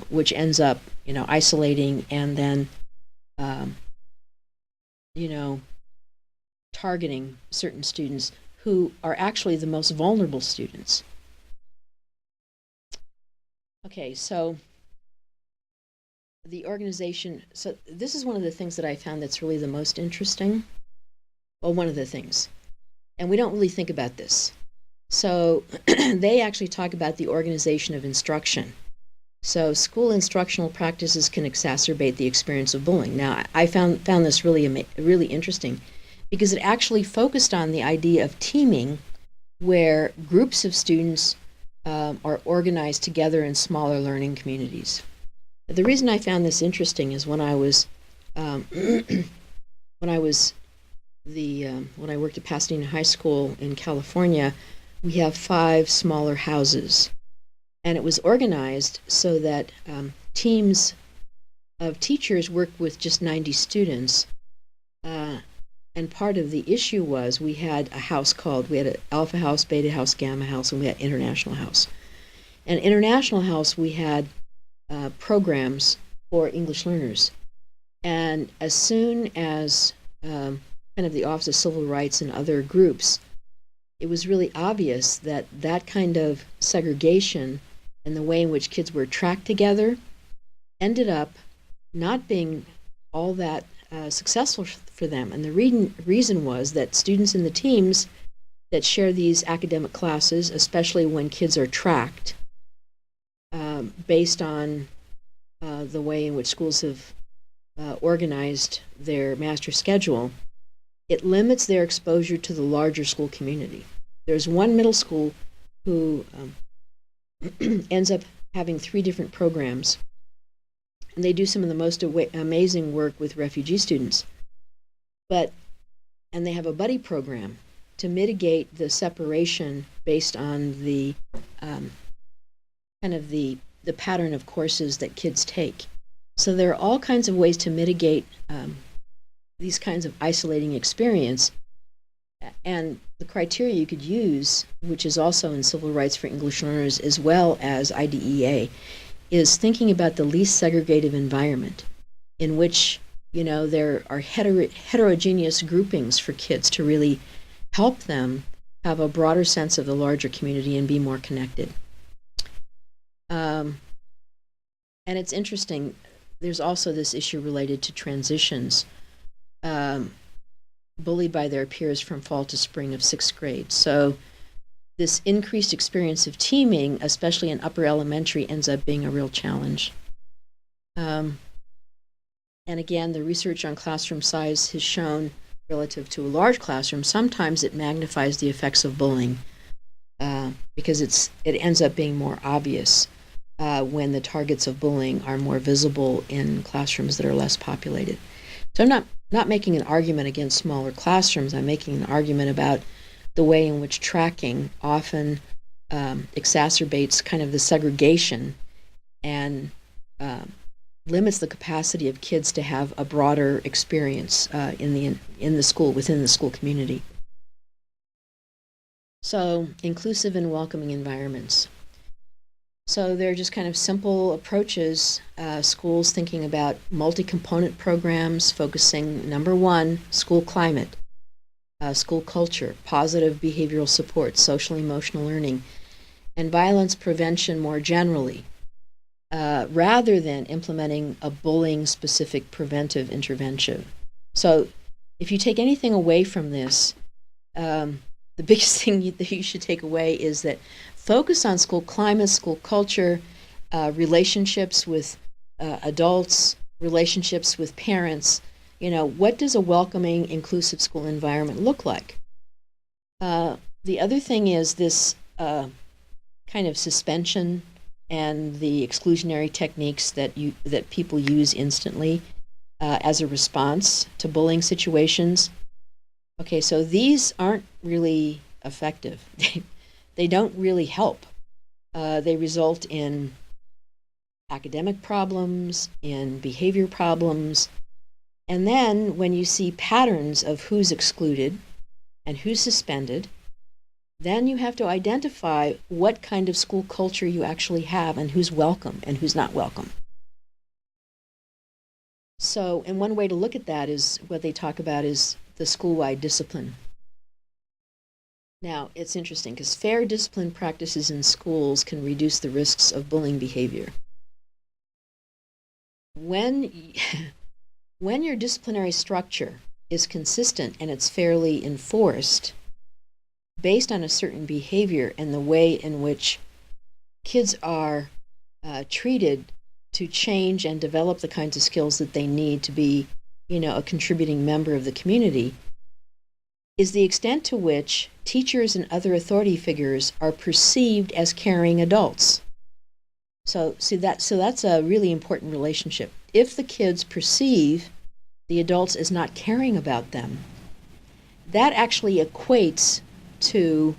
which ends up, isolating and then, targeting certain students who are actually the most vulnerable students. Okay, so the organization, so this is one of the things that I found that's really the most interesting. Well, one of the things. And we don't really think about this. So they actually talk about the organization of instruction. So school instructional practices can exacerbate the experience of bullying. Now, I found this really interesting, because it actually focused on the idea of teaming, where groups of students are organized together in smaller learning communities. The reason I found this interesting is when I was when I worked at Pasadena High School in California, we have 5 smaller houses, and it was organized so that teams of teachers worked with just 90 students. And part of the issue was we had an Alpha House, Beta House, Gamma House, and we had International House. And International House, we had programs for English learners. And as soon as kind of the Office of Civil Rights and other groups, it was really obvious that that kind of segregation and the way in which kids were tracked together ended up not being all that successful for them. And the reason was that students in the teams that share these academic classes, especially when kids are tracked based on the way in which schools have organized their master schedule, it limits their exposure to the larger school community. There's one middle school who ends up having 3 different programs, and they do some of the most amazing work with refugee students. And they have a buddy program to mitigate the separation based on the kind of the pattern of courses that kids take. So there are all kinds of ways to mitigate these kinds of isolating experience. And the criteria you could use, which is also in Civil Rights for English Learners as well as IDEA, is thinking about the least segregative environment in which, there are heterogeneous groupings for kids to really help them have a broader sense of the larger community and be more connected. And it's interesting, there's also this issue related to transitions, bullied by their peers from fall to spring of 6th grade. So this increased experience of teaming, especially in upper elementary, ends up being a real challenge. And again, the research on classroom size has shown, relative to a large classroom, sometimes it magnifies the effects of bullying because it ends up being more obvious when the targets of bullying are more visible in classrooms that are less populated. So I'm not making an argument against smaller classrooms. I'm making an argument about the way in which tracking often exacerbates kind of the segregation and limits the capacity of kids to have a broader experience in the school, within the school community. So inclusive and welcoming environments. So they're just kind of simple approaches, schools thinking about multi-component programs focusing, number 1, school climate, school culture, positive behavioral support, social emotional learning, and violence prevention more generally, rather than implementing a bullying-specific preventive intervention. So if you take anything away from this, the biggest thing that you should take away is that focus on school climate, school culture, relationships with adults, relationships with parents. What does a welcoming, inclusive school environment look like? The other thing is this kind of suspension and the exclusionary techniques that people use instantly as a response to bullying situations. Okay, so these aren't really effective. They don't really help. They result in academic problems, in behavior problems. And then when you see patterns of who's excluded and who's suspended, then you have to identify what kind of school culture you actually have and who's welcome and who's not welcome. So, and one way to look at that is what they talk about is the school-wide discipline. Now, it's interesting because fair discipline practices in schools can reduce the risks of bullying behavior. When your disciplinary structure is consistent and it's fairly enforced based on a certain behavior and the way in which kids are treated to change and develop the kinds of skills that they need to be, a contributing member of the community, is the extent to which teachers and other authority figures are perceived as caring adults. So that's a really important relationship. If the kids perceive the adults as not caring about them, that actually equates to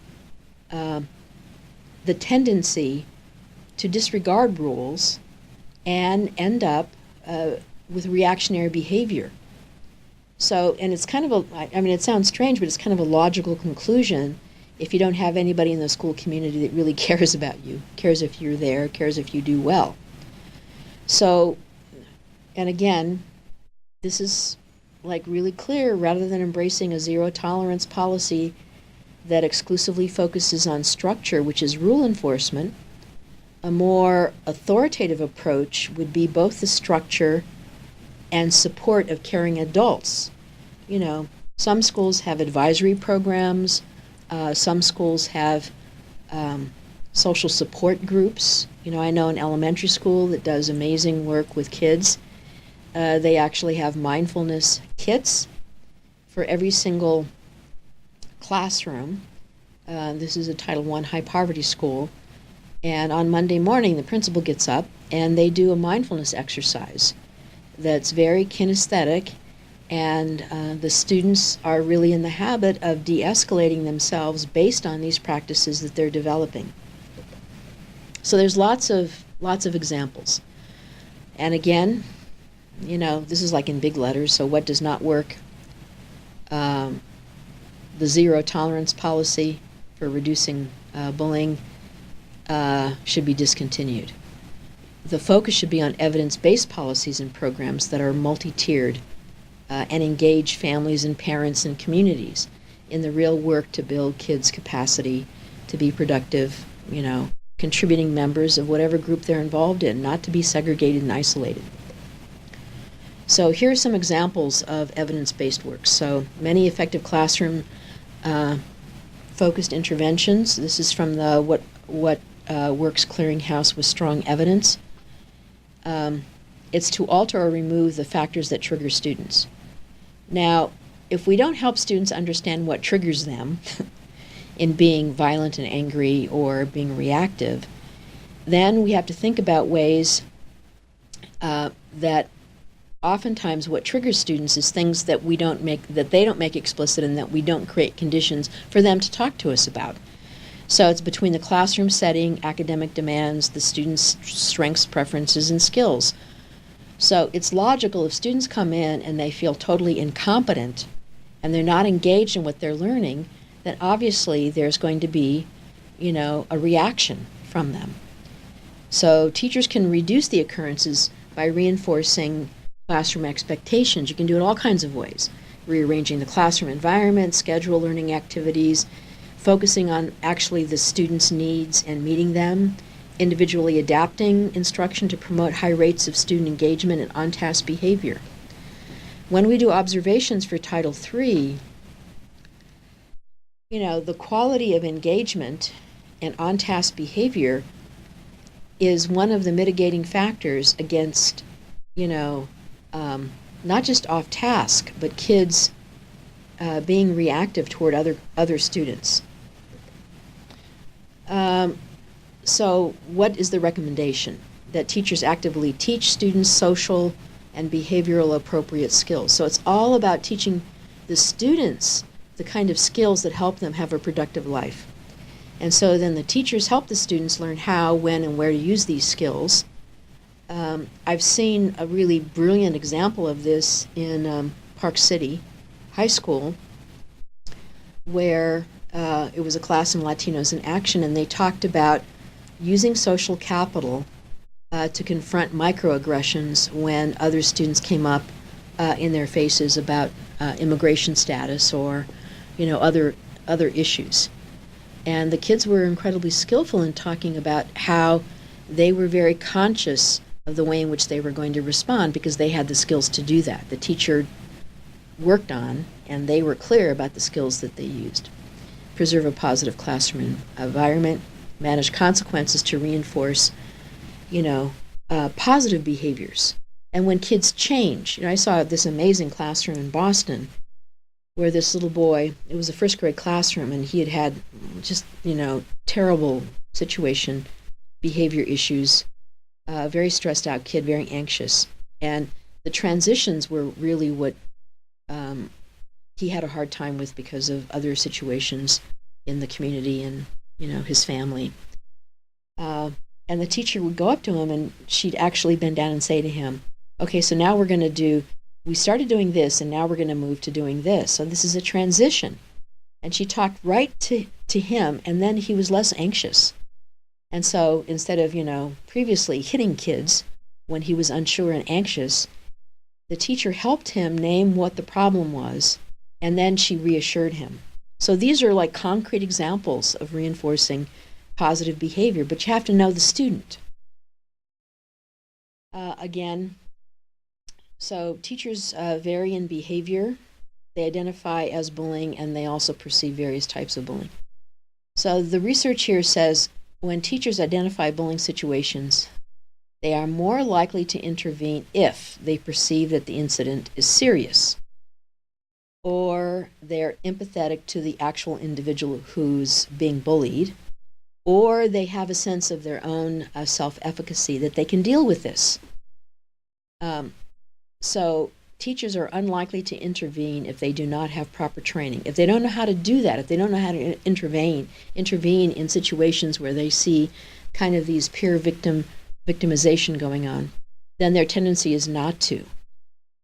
the tendency to disregard rules and end up with reactionary behavior. So, and it's kind of it sounds strange, but it's kind of a logical conclusion if you don't have anybody in the school community that really cares about you, cares if you're there, cares if you do well. So, and again, this is really clear. Rather than embracing a zero tolerance policy that exclusively focuses on structure, which is rule enforcement, a more authoritative approach would be both the structure and support of caring adults. Some schools have advisory programs, some schools have social support groups. I know an elementary school that does amazing work with kids. They actually have mindfulness kits for every single classroom. This is a Title I high poverty school. And on Monday morning, the principal gets up and they do a mindfulness exercise that's very kinesthetic, and the students are really in the habit of de-escalating themselves based on these practices that they're developing. So there's lots of examples. And again, this is like in big letters, so what does not work? The zero tolerance policy for reducing bullying should be discontinued. The focus should be on evidence-based policies and programs that are multi-tiered and engage families and parents and communities in the real work to build kids' capacity to be productive, contributing members of whatever group they're involved in, not to be segregated and isolated. So here are some examples of evidence-based work. So many effective classroom focused interventions. This is from the What Works Clearinghouse with Strong Evidence. It's to alter or remove the factors that trigger students. Now, if we don't help students understand what triggers them in being violent and angry or being reactive, then we have to think about ways that oftentimes what triggers students is things that they don't make explicit and that we don't create conditions for them to talk to us about. So it's between the classroom setting, academic demands, the students' strengths, preferences, and skills. So it's logical if students come in and they feel totally incompetent and they're not engaged in what they're learning, then obviously there's going to be, a reaction from them. So teachers can reduce the occurrences by reinforcing classroom expectations. You can do it all kinds of ways. Rearranging the classroom environment, schedule learning activities, focusing on actually the students' needs and meeting them, individually adapting instruction to promote high rates of student engagement and on-task behavior. When we do observations for Title III, the quality of engagement and on-task behavior is one of the mitigating factors against, not just off-task, but kids being reactive toward other students. So what is the recommendation? That teachers actively teach students social and behavioral appropriate skills. So it's all about teaching the students the kind of skills that help them have a productive life. And so then the teachers help the students learn how, when, and where to use these skills. I've seen a really brilliant example of this in Park City High School, where it was a class in Latinos in Action, and they talked about using social capital to confront microaggressions when other students came up in their faces about immigration status or, other issues. And the kids were incredibly skillful in talking about how they were very conscious of the way in which they were going to respond because they had the skills to do that. The teacher worked on, and they were clear about the skills that they used. Preserve a positive classroom environment, manage consequences to reinforce, positive behaviors. And when kids change, I saw this amazing classroom in Boston where this little boy, it was a first grade classroom, and he had just, terrible situation, behavior issues, very stressed out kid, very anxious. And the transitions were really what he had a hard time with because of other situations in the community and, his family. And the teacher would go up to him, and she'd actually bend down and say to him, okay, so now we started doing this, and now we're going to move to doing this. So this is a transition. And she talked right to him, and then he was less anxious. And so instead of, previously hitting kids when he was unsure and anxious, the teacher helped him name what the problem was, and then she reassured him. So these are like concrete examples of reinforcing positive behavior, but you have to know the student. Again, so teachers vary in behavior. They identify as bullying, and they also perceive various types of bullying. So the research here says when teachers identify bullying situations, they are more likely to intervene if they perceive that the incident is serious, or they're empathetic to the actual individual who's being bullied, or they have a sense of their own self-efficacy that they can deal with this. So teachers are unlikely to intervene if they do not have proper training. If they don't know how to do that, if they don't know how to intervene in situations where they see kind of these peer victimization going on, then their tendency is not to.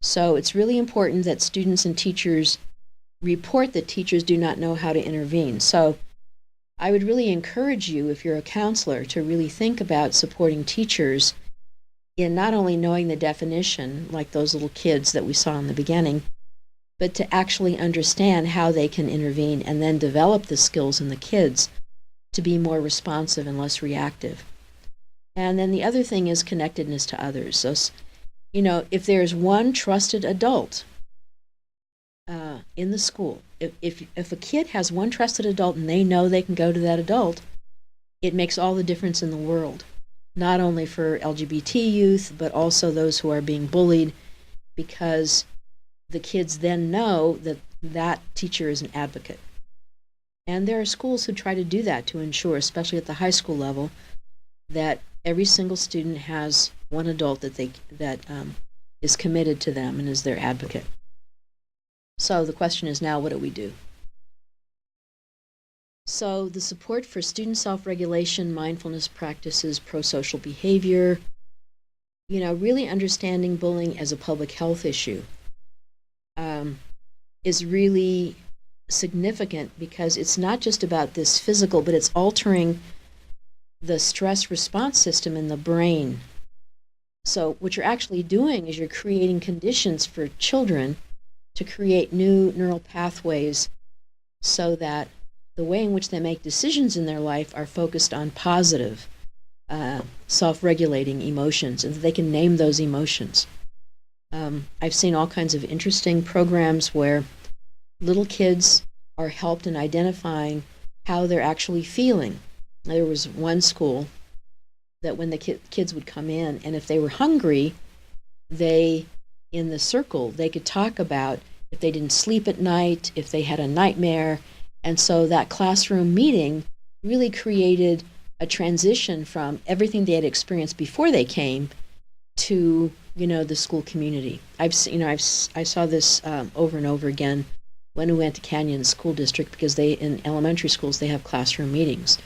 So it's really important that students and teachers report that teachers do not know how to intervene. So I would really encourage you, if you're a counselor, to really think about supporting teachers in not only knowing the definition, like those little kids that we saw in the beginning, but to actually understand how they can intervene and then develop the skills in the kids to be more responsive and less reactive. And then the other thing is connectedness to others. So, if there's one trusted adult in the school, if a kid has one trusted adult and they know they can go to that adult, it makes all the difference in the world. Not only for LGBT youth, but also those who are being bullied, because the kids then know that that teacher is an advocate. And there are schools who try to do that to ensure, especially at the high school level, that every single student has one adult that is committed to them and is their advocate. So the question is now, what do we do? So the support for student self-regulation, mindfulness practices, pro-social behavior, really understanding bullying as a public health issue is really significant, because it's not just about this physical, but it's altering the stress response system in the brain. So what you're actually doing is you're creating conditions for children to create new neural pathways so that the way in which they make decisions in their life are focused on positive, self-regulating emotions, and that they can name those emotions. I've seen all kinds of interesting programs where little kids are helped in identifying how they're actually feeling. There was one school that when the kids would come in, and if they were hungry, in the circle, they could talk about if they didn't sleep at night, if they had a nightmare. And so that classroom meeting really created a transition from everything they had experienced before they came to, the school community. I saw this over and over again when we went to Canyon School District, because in elementary schools, they have classroom meetings.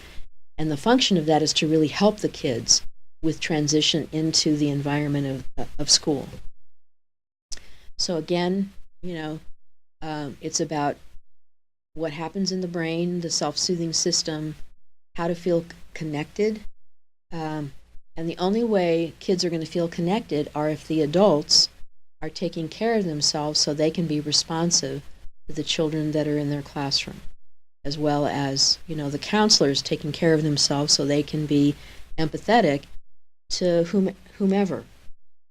And the function of that is to really help the kids with transition into the environment of school. So again, it's about what happens in the brain, the self-soothing system, how to feel connected. And the only way kids are going to feel connected are if the adults are taking care of themselves so they can be responsive to the children that are in their classroom, as well as, the counselors taking care of themselves so they can be empathetic to whomever,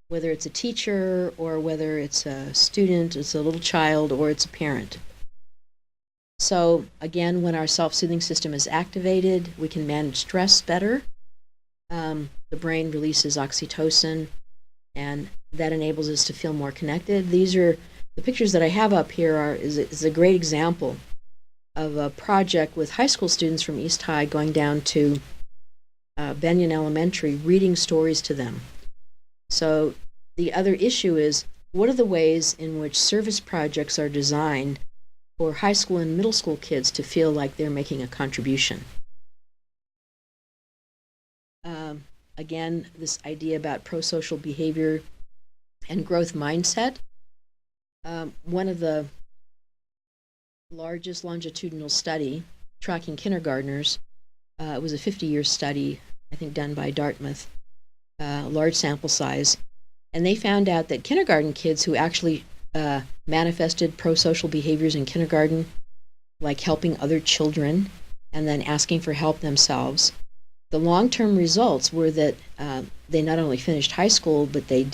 whether it's a teacher or whether it's a student, it's a little child, or it's a parent. So again, when our self-soothing system is activated, we can manage stress better. The brain releases oxytocin, and that enables us to feel more connected. These are the pictures that I have up here is a great example of a project with high school students from East High going down to Benyon Elementary, reading stories to them. So the other issue is, what are the ways in which service projects are designed for high school and middle school kids to feel like they're making a contribution? Again, this idea about pro-social behavior and growth mindset. One of the largest longitudinal study tracking kindergartners, it was a 50-year study, I think done by Dartmouth, large sample size, and they found out that kindergarten kids who actually manifested pro-social behaviors in kindergarten, like helping other children and then asking for help themselves, the long-term results were that they not only finished high school, but they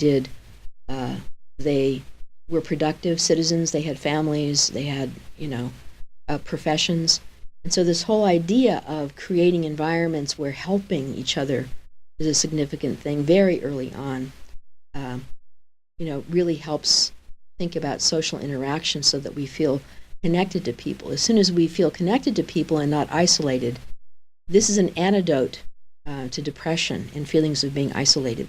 were productive citizens, they had families, they had, professions. And so this whole idea of creating environments where helping each other is a significant thing very early on, really helps think about social interaction so that we feel connected to people. As soon as we feel connected to people and not isolated, this is an antidote to depression and feelings of being isolated.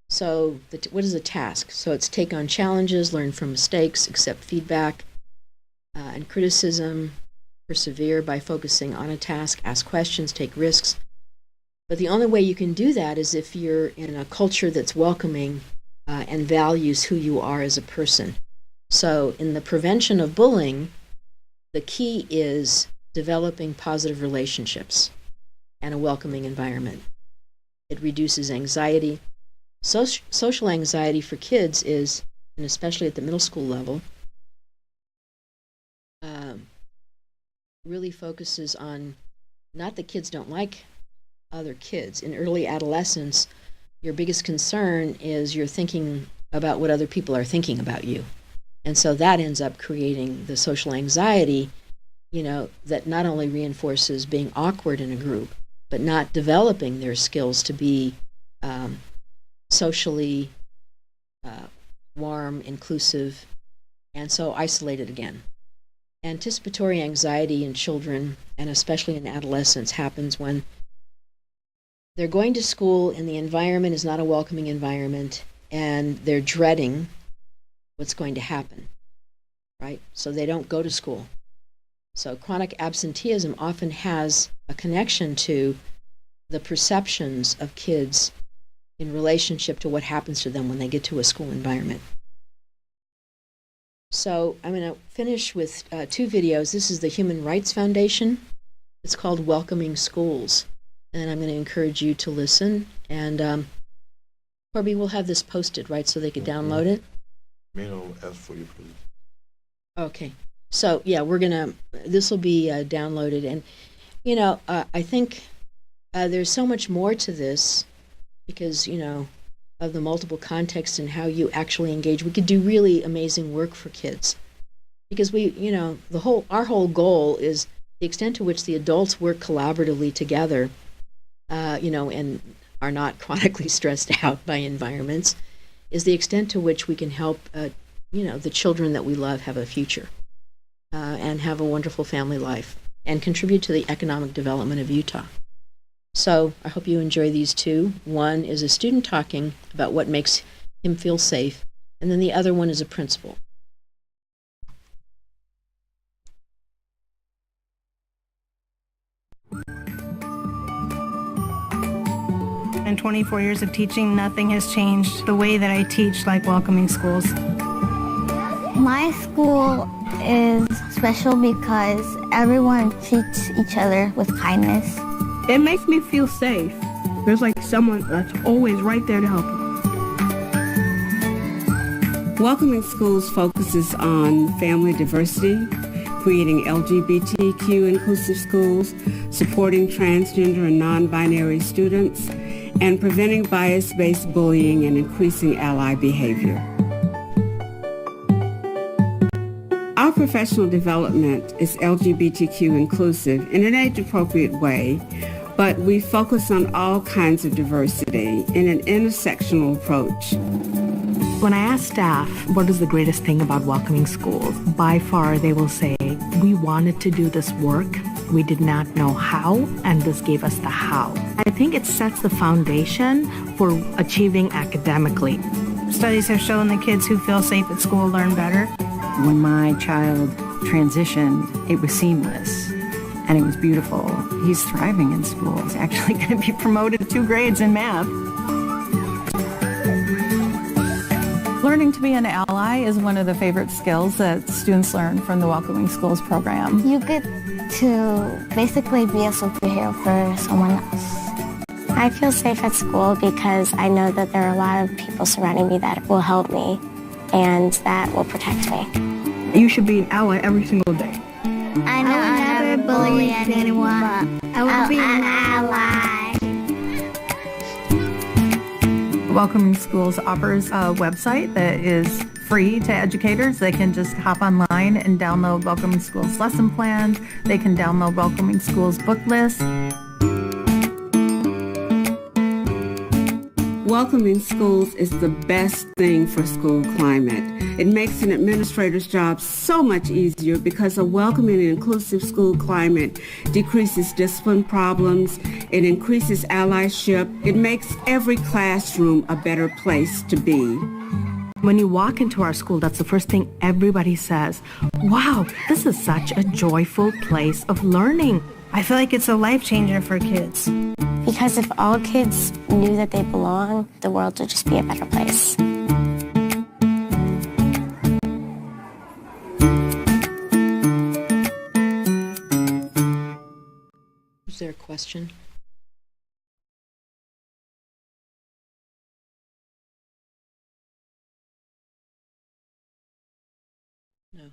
So what is a task? So it's take on challenges, learn from mistakes, accept feedback and criticism, persevere by focusing on a task, ask questions, take risks. But the only way you can do that is if you're in a culture that's welcoming and values who you are as a person. So in the prevention of bullying, the key is developing positive relationships and a welcoming environment. It reduces anxiety. Social anxiety for kids is, and especially at the middle school level, really focuses on not that kids don't like other kids. In early adolescence, your biggest concern is you're thinking about what other people are thinking about you. And so that ends up creating the social anxiety, that not only reinforces being awkward in a group, but not developing their skills to be socially warm, inclusive, and so isolated again. Anticipatory anxiety in children, and especially in adolescents, happens when they're going to school and the environment is not a welcoming environment, and they're dreading what's going to happen, right? So they don't go to school. So chronic absenteeism often has a connection to the perceptions of kids in relationship to what happens to them when they get to a school environment. So I'm going to finish with two videos. This is the Human Rights Foundation. It's called Welcoming Schools. And I'm going to encourage you to listen. And Corby, we'll have this posted, right, so they could download it? May I ask for you, please? Okay. So, yeah, this will be downloaded. And, I think there's so much more to this because, of the multiple contexts and how you actually engage. We could do really amazing work for kids because our whole goal is the extent to which the adults work collaboratively together, and are not chronically stressed out by environments, is the extent to which we can help, the children that we love have a future and have a wonderful family life and contribute to the economic development of Utah. So I hope you enjoy these two. One is a student talking about what makes him feel safe, and then the other one is a principal. In 24 years of teaching, nothing has changed the way that I teach like welcoming schools. My school is special because everyone treats each other with kindness. It makes me feel safe. There's like someone that's always right there to help you. Welcoming Schools focuses on family diversity, creating LGBTQ inclusive schools, supporting transgender and non-binary students, and preventing bias-based bullying and increasing ally behavior. Our professional development is LGBTQ inclusive in an age-appropriate way, but we focus on all kinds of diversity in an intersectional approach. When I ask staff what is the greatest thing about welcoming schools, by far they will say, we wanted to do this work, we did not know how, and this gave us the how. I think it sets the foundation for achieving academically. Studies have shown the kids who feel safe at school learn better. When my child transitioned, it was seamless and it was beautiful. He's thriving in school. He's actually going to be promoted 2 grades in math. Learning to be an ally is one of the favorite skills that students learn from the Welcoming Schools program. You get to basically be a superhero for someone else. I feel safe at school because I know that there are a lot of people surrounding me that will help me and that will protect me. You should be an ally every single day. I know I never bully anyone, but I will be an ally. Welcoming Schools offers a website that is free to educators. They can just hop online and download Welcoming Schools lesson plans. They can download Welcoming Schools book lists. Welcoming Schools is the best thing for school climate. It makes an administrator's job so much easier because a welcoming and inclusive school climate decreases discipline problems, it increases allyship, it makes every classroom a better place to be. When you walk into our school, that's the first thing everybody says. Wow, this is such a joyful place of learning. I feel like it's a life changer for kids. Because if all kids knew that they belong, the world would just be a better place. Is there a question? No.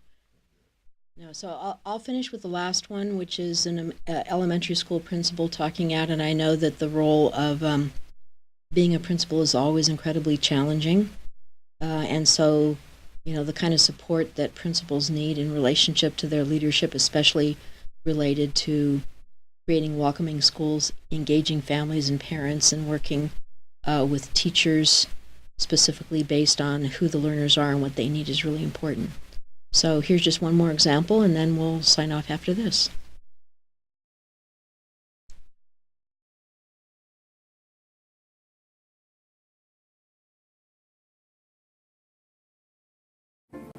No, so I'll finish with the last one, which is an elementary school principal talking out, and I know that the role of being a principal is always incredibly challenging, and so, the kind of support that principals need in relationship to their leadership, especially related to creating welcoming schools, engaging families and parents, and working with teachers specifically based on who the learners are and what they need is really important. So here's just one more example, and then we'll sign off after this.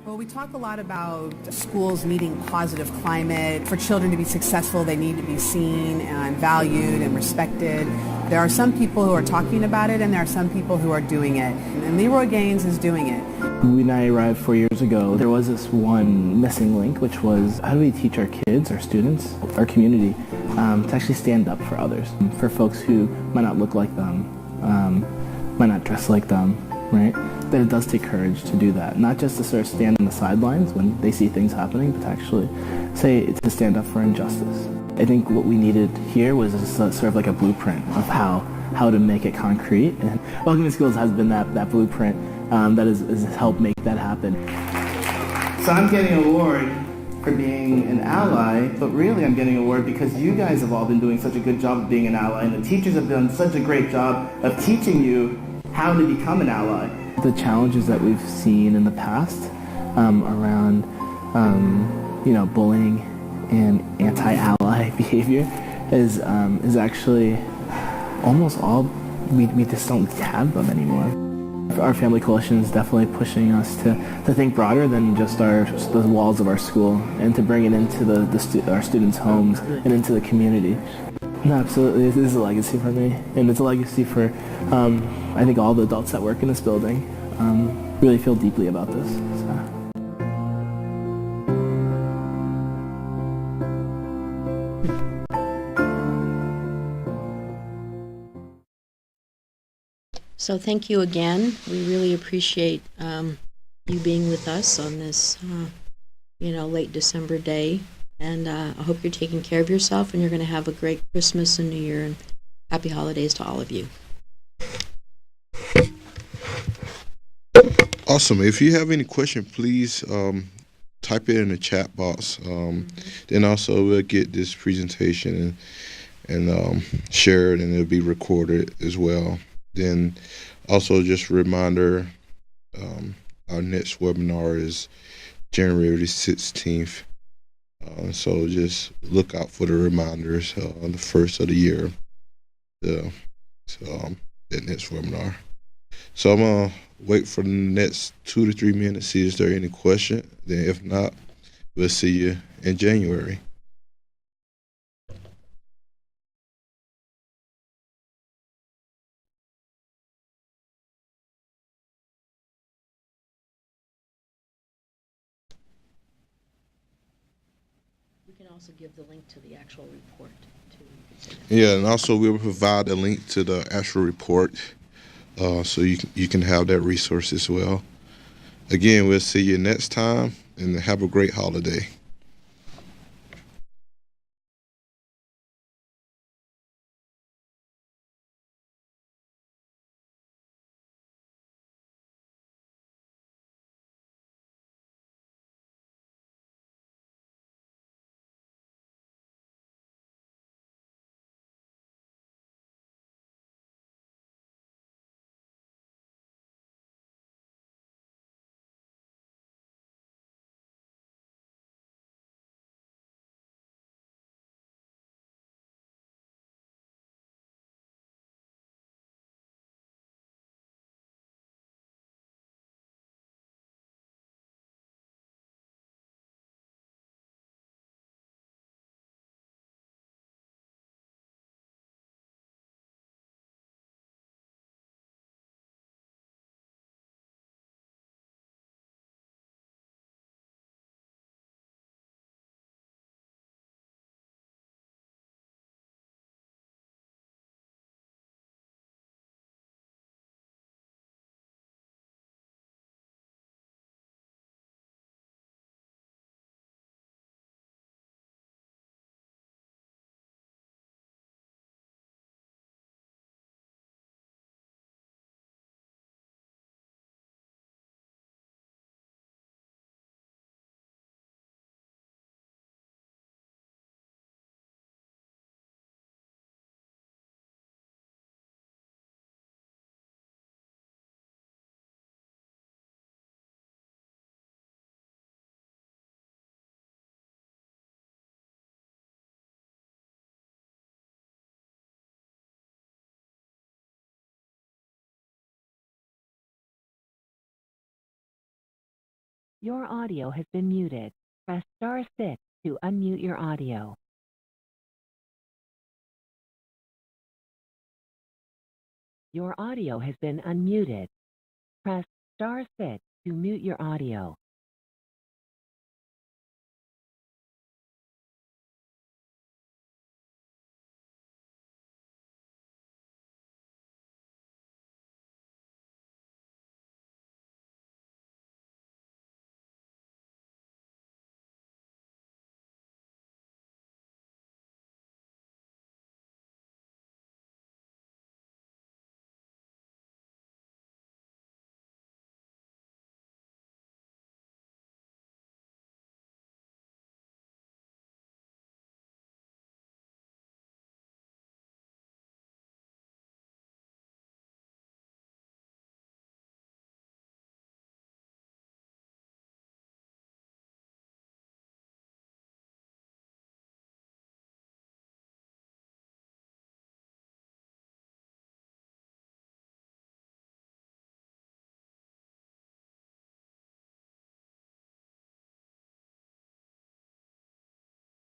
Well, we talk a lot about schools needing positive climate. For children to be successful, they need to be seen and valued and respected. There are some people who are talking about it, and there are some people who are doing it. And Leroy Gaines is doing it. When I arrived 4 years ago, there was this one missing link, which was how do we teach our kids, our students, our community, to actually stand up for others, for folks who might not look like them, might not dress like them, right? That it does take courage to do that. Not just to sort of stand on the sidelines when they see things happening, but to actually to stand up for injustice. I think what we needed here was sort of like a blueprint of how to make it concrete. And Welcoming Schools has been that blueprint that has helped make that happen. So I'm getting an award for being an ally, but really I'm getting an award because you guys have all been doing such a good job of being an ally, and the teachers have done such a great job of teaching you how to become an ally. The challenges that we've seen in the past around bullying and anti-ally behavior is actually almost all we just don't have them anymore. Our family coalition is definitely pushing us to think broader than just the walls of our school, and to bring it into our students' homes and into the community. No, absolutely. It is a legacy for me, and it's a legacy for, I think, all the adults that work in this building. Really feel deeply about this. So. So thank you again. We really appreciate you being with us on this, late December day. And I hope you're taking care of yourself and you're going to have a great Christmas and New Year and happy holidays to all of you. Awesome. If you have any question, please type it in the chat box. Then also we'll get this presentation and share it, and it'll be recorded as well. Then also just a reminder, our next webinar is January 16th. So just look out for the reminders on the first of the year. That next webinar. So I'm gonna wait for the next 2 to 3 minutes, see if there any question. Then if not, we'll see you in January. We can also give the link to the actual report too. Yeah, and also we'll provide a link to the actual report, so you can have that resource as well. Again, we'll see you next time, and have a great holiday. Your audio has been muted. Press *6 to unmute your audio. Your audio has been unmuted. Press *6 to mute your audio.